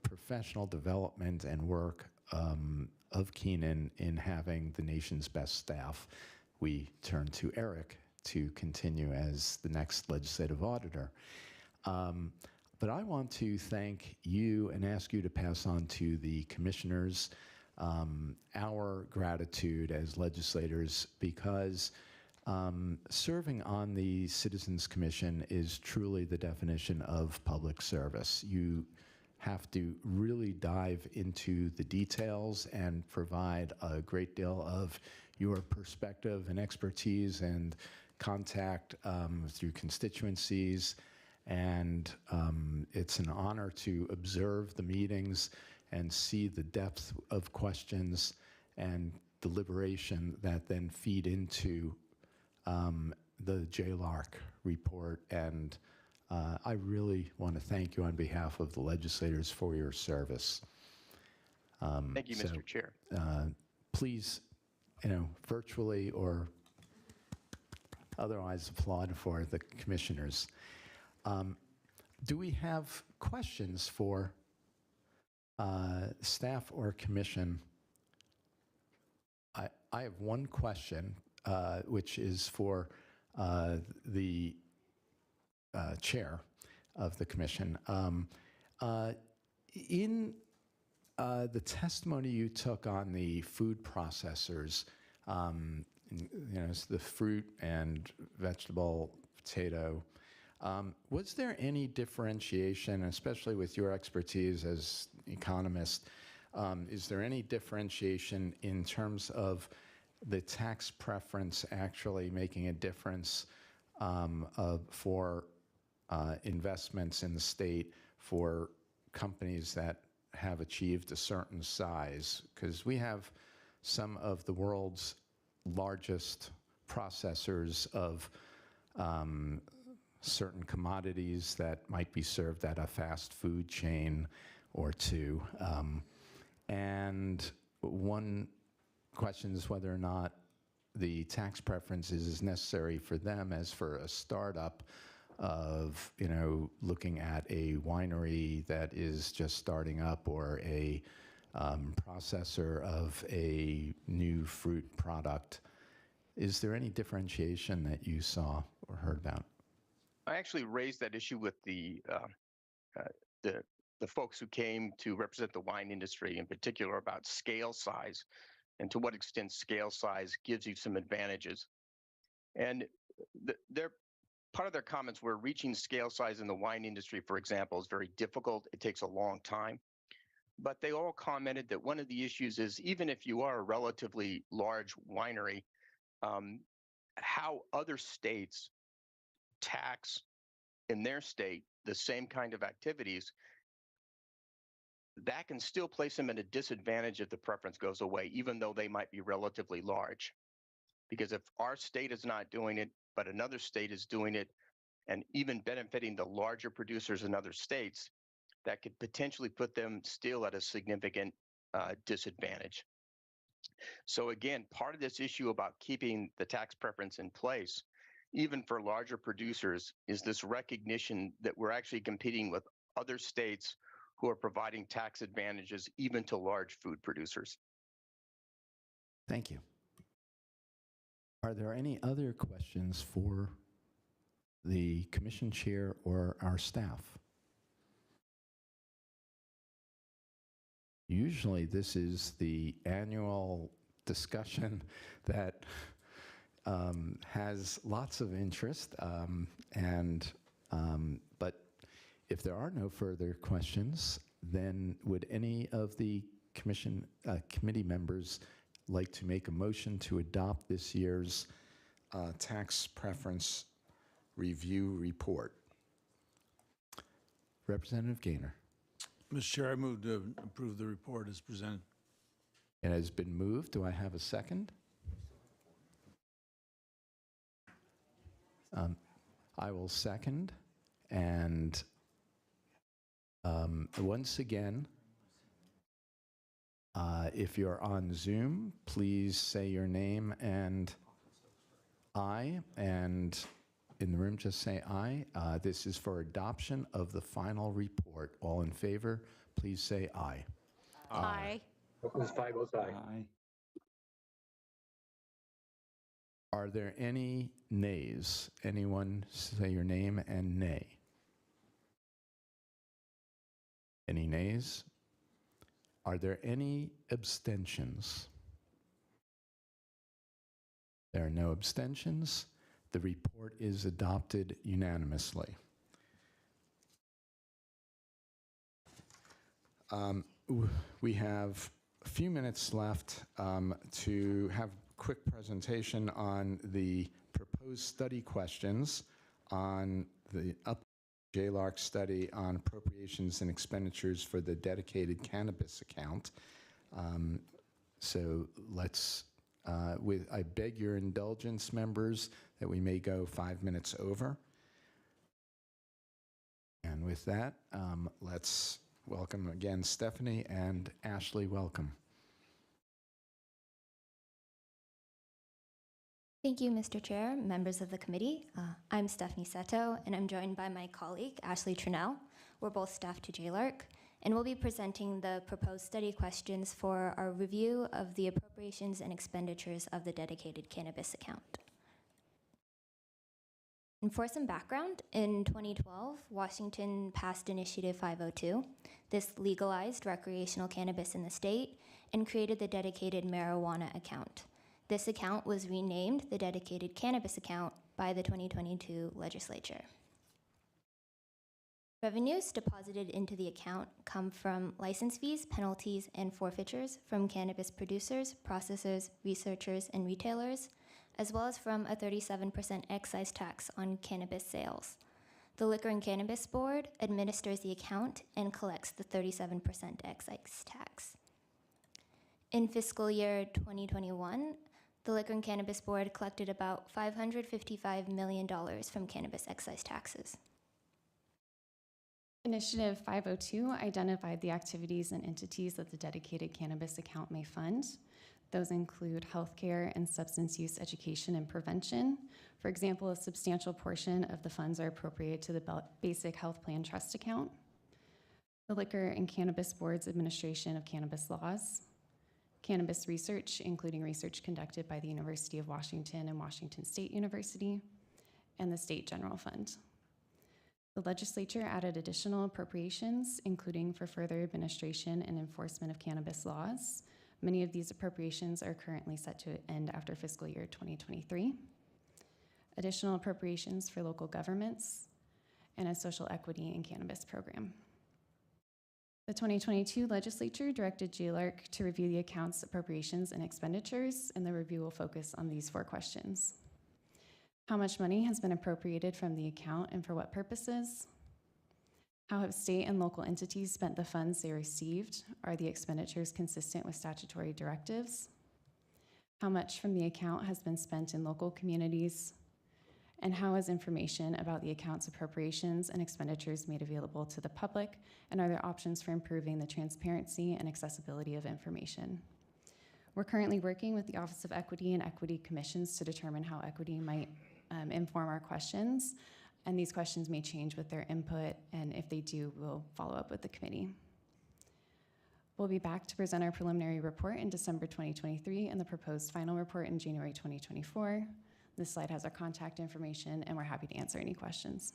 Speaker 3: professional development and work of Keenan in having the nation's best staff. We turn to Eric to continue as the next legislative auditor. But I want to thank you and ask you to pass on to the commissioners our gratitude as legislators, because serving on the Citizens Commission is truly the definition of public service. You have to really dive into the details and provide a great deal of your perspective and expertise and contact through constituencies. And it's an honor to observe the meetings and see the depth of questions and deliberation that then feed into the JLARC report. And I really want to thank you on behalf of the legislators for your service.
Speaker 9: Thank you, Mr. Chair.
Speaker 3: Please, virtually or otherwise applaud for the commissioners. Do we have questions for staff or commission? I have one question, which is for the chair of the commission. In the testimony you took on the food processors, it's the fruit and vegetable, potato, was there any differentiation, especially with your expertise as economist, is there any differentiation in terms of the tax preference actually making a difference for investments in the state for companies that have achieved a certain size? Because we have some of the world's largest processors of certain commodities that might be served at a fast food chain or two. And one question is whether or not the tax preference is as necessary for them as for a startup of, looking at a winery that is just starting up or a processor of a new fruit product. Is there any differentiation that you saw or heard about?
Speaker 9: I actually raised that issue with the folks who came to represent the wine industry, in particular about scale size and to what extent scale size gives you some advantages. And part of their comments were reaching scale size in the wine industry, for example, is very difficult. It takes a long time. But they all commented that one of the issues is, even if you are a relatively large winery, how other states tax in their state the same kind of activities, that can still place them at a disadvantage if the preference goes away, even though they might be relatively large. Because if our state is not doing it, but another state is doing it, and even benefiting the larger producers in other states, that could potentially put them still at a significant disadvantage. So again, part of this issue about keeping the tax preference in place, even for larger producers, is this recognition that we're actually competing with other states who are providing tax advantages even to large food producers.
Speaker 3: Thank you. Are there any other questions for the commission chair or our staff? Usually this is the annual discussion that has lots of interest, but if there are no further questions, then would any of the committee members like to make a motion to adopt this year's tax preference review report? Representative Gaynor.
Speaker 5: Mr. Chair, I move to approve the report as presented.
Speaker 3: It has been moved. Do I have a second? I will second. And once again, if you're on Zoom, please say your name and aye. And in the room, just say aye. This is for adoption of the final report. All in favor, please say aye.
Speaker 17: Aye.
Speaker 11: Opposed, 5 votes aye.
Speaker 3: Aye. Are there any nays? Anyone say your name and nay? Any nays? Are there any abstentions? There are no abstentions. The report is adopted unanimously. We have a few minutes left to have a quick presentation on the proposed study questions on the JLARC study on appropriations and expenditures for the dedicated cannabis account. So let's, I beg your indulgence, members, that we may go 5 minutes over. And with that, let's welcome again Stephanie and Ashley. Welcome.
Speaker 4: Thank you, Mr. Chair, members of the committee. I'm Stephanie Seto, and I'm joined by my colleague, Ashley Trinnell. We're both staff to JLARC, and we'll be presenting the proposed study questions for our review of the appropriations and expenditures of the dedicated cannabis account. And for some background, in 2012, Washington passed Initiative 502. This legalized recreational cannabis in the state and created the dedicated marijuana account. This account was renamed the Dedicated Cannabis Account by the 2022 legislature. Revenues deposited into the account come from license fees, penalties, and forfeitures from cannabis producers, processors, researchers, and retailers, as well as from a 37% excise tax on cannabis sales. The Liquor and Cannabis Board administers the account and collects the 37% excise tax. In fiscal year 2021, the Liquor and Cannabis Board collected about $555 million from cannabis excise taxes.
Speaker 13: Initiative 502 identified the activities and entities that the dedicated cannabis account may fund. Those include healthcare and substance use education and prevention. For example, a substantial portion of the funds are appropriated to the Basic Health Plan Trust account, the Liquor and Cannabis Board's administration of cannabis laws, cannabis research, including research conducted by the University of Washington and Washington State University, and the State General Fund. The legislature added additional appropriations, including for further administration and enforcement of cannabis laws. Many of these appropriations are currently set to end after fiscal year 2023. Additional appropriations for local governments, and a social equity and cannabis program. The 2022 legislature directed JLARC to review the account's appropriations and expenditures, and the review will focus on these 4 questions. How much money has been appropriated from the account and for what purposes? How have state and local entities spent the funds they received? Are the expenditures consistent with statutory directives? How much from the account has been spent in local communities? And how is information about the account's appropriations and expenditures made available to the public? And are there options for improving the transparency and accessibility of information? We're currently working with the Office of Equity and Equity Commissions to determine how equity might inform our questions. And these questions may change with their input, and if they do, we'll follow up with the committee. We'll be back to present our preliminary report in December 2023 and the proposed final report in January 2024. This slide has our contact information, and we're happy to answer any questions.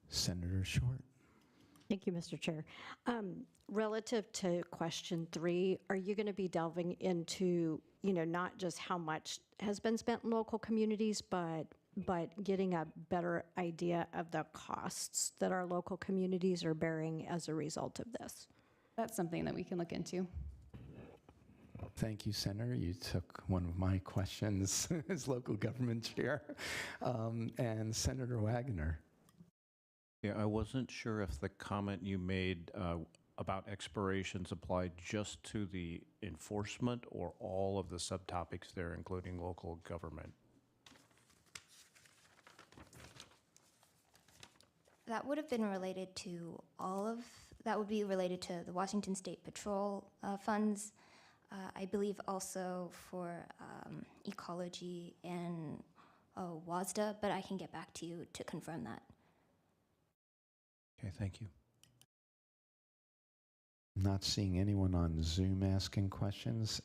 Speaker 3: Senator Short.
Speaker 17: Thank you, Mr. Chair. Relative to question 3, are you going to be delving into, not just how much has been spent in local communities, but getting a better idea of the costs that our local communities are bearing as a result of this?
Speaker 13: That's something that we can look into.
Speaker 3: Thank you, Senator. You took one of my questions as local government chair. And Senator Wagner.
Speaker 12: Yeah, I wasn't sure if the comment you made about expirations applied just to the enforcement or all of the subtopics there, including local government.
Speaker 4: That would have been related to that would be related to the Washington State Patrol funds, I believe also for ecology and WASDA, but I can get back to you to confirm that.
Speaker 12: Okay, thank you.
Speaker 3: Not seeing anyone on Zoom asking questions.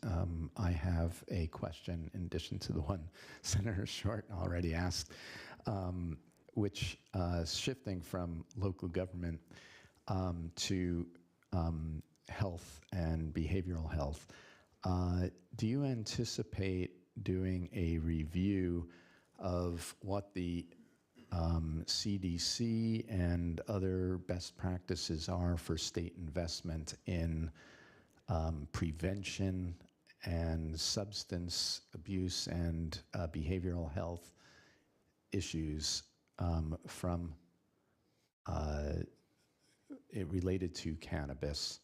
Speaker 3: I have a question in addition to the one Senator Short already asked, which shifting from local government to health and behavioral health. Do you anticipate doing a review of what the CDC and other best practices are for state investment in prevention and substance abuse and behavioral health issues from it related to cannabis?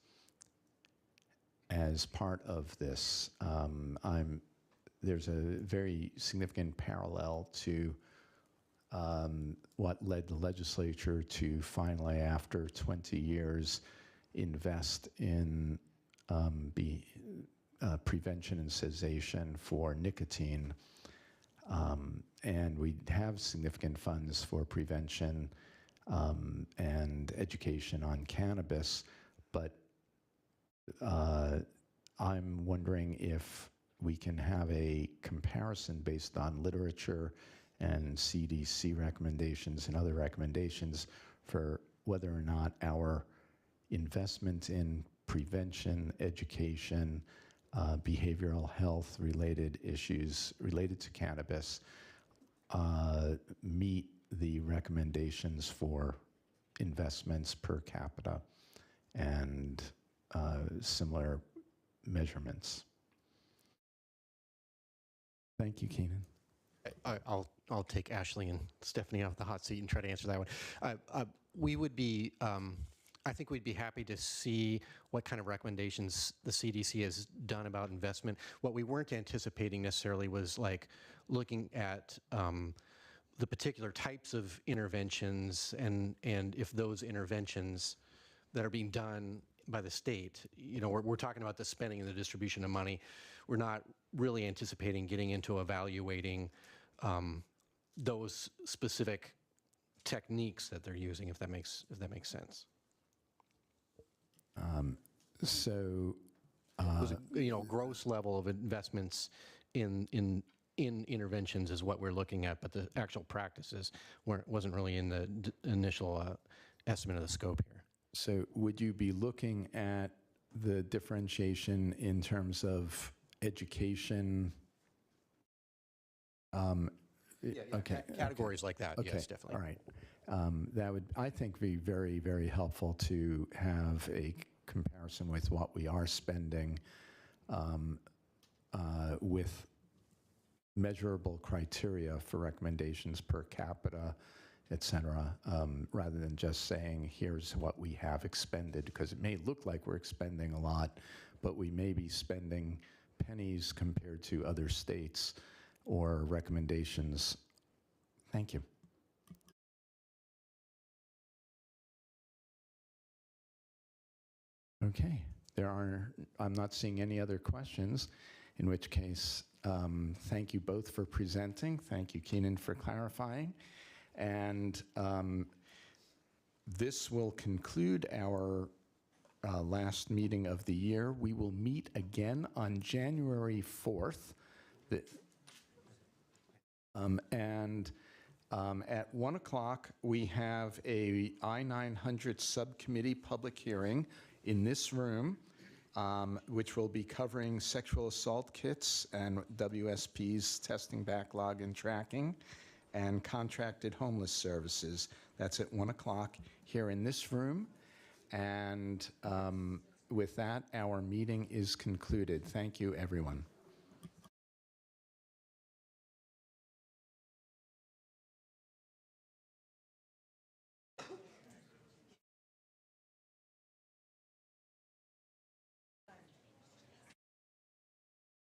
Speaker 3: As part of this, there's a very significant parallel to what led the legislature to finally, after 20 years, invest in prevention and cessation for nicotine. And we have significant funds for prevention and education on cannabis, but I'm wondering if we can have a comparison based on literature and CDC recommendations and other recommendations for whether or not our investment in prevention, education, behavioral health related issues related to cannabis meet the recommendations for investments per capita and similar measurements. Thank you, Keenan.
Speaker 6: I'll take Ashley and Stephanie off the hot seat and try to answer that one. We would be, I think we'd be happy to see what kind of recommendations the CDC has done about investment. What we weren't anticipating necessarily was like looking at the particular types of interventions and if those interventions that are being done by the state, you know, we're talking about the spending and the distribution of money. We're not really anticipating getting into evaluating those specific techniques that they're using, if that makes sense.
Speaker 3: So,
Speaker 6: it was a, gross level of investments in interventions is what we're looking at, but the actual practices wasn't really in the initial estimate of the scope here.
Speaker 3: So would you be looking at the differentiation in terms of education? Okay.
Speaker 6: Categories like that,
Speaker 3: okay.
Speaker 6: yes, definitely.
Speaker 3: All right. That would, I think, be very, very helpful to have a comparison with what we are spending with measurable criteria for recommendations per capita, et cetera, rather than just saying, here's what we have expended, because it may look like we're expending a lot, but we may be spending pennies compared to other states or recommendations. Thank you. Okay, I'm not seeing any other questions, in which case, thank you both for presenting. Thank you, Keenan, for clarifying. And this will conclude our last meeting of the year. We will meet again on January 4th. At 1 o'clock, we have a I-900 subcommittee public hearing in this room, which will be covering sexual assault kits and WSP's testing backlog and tracking, and contracted homeless services. That's at 1 o'clock here in this room. And with that, our meeting is concluded. Thank you, everyone.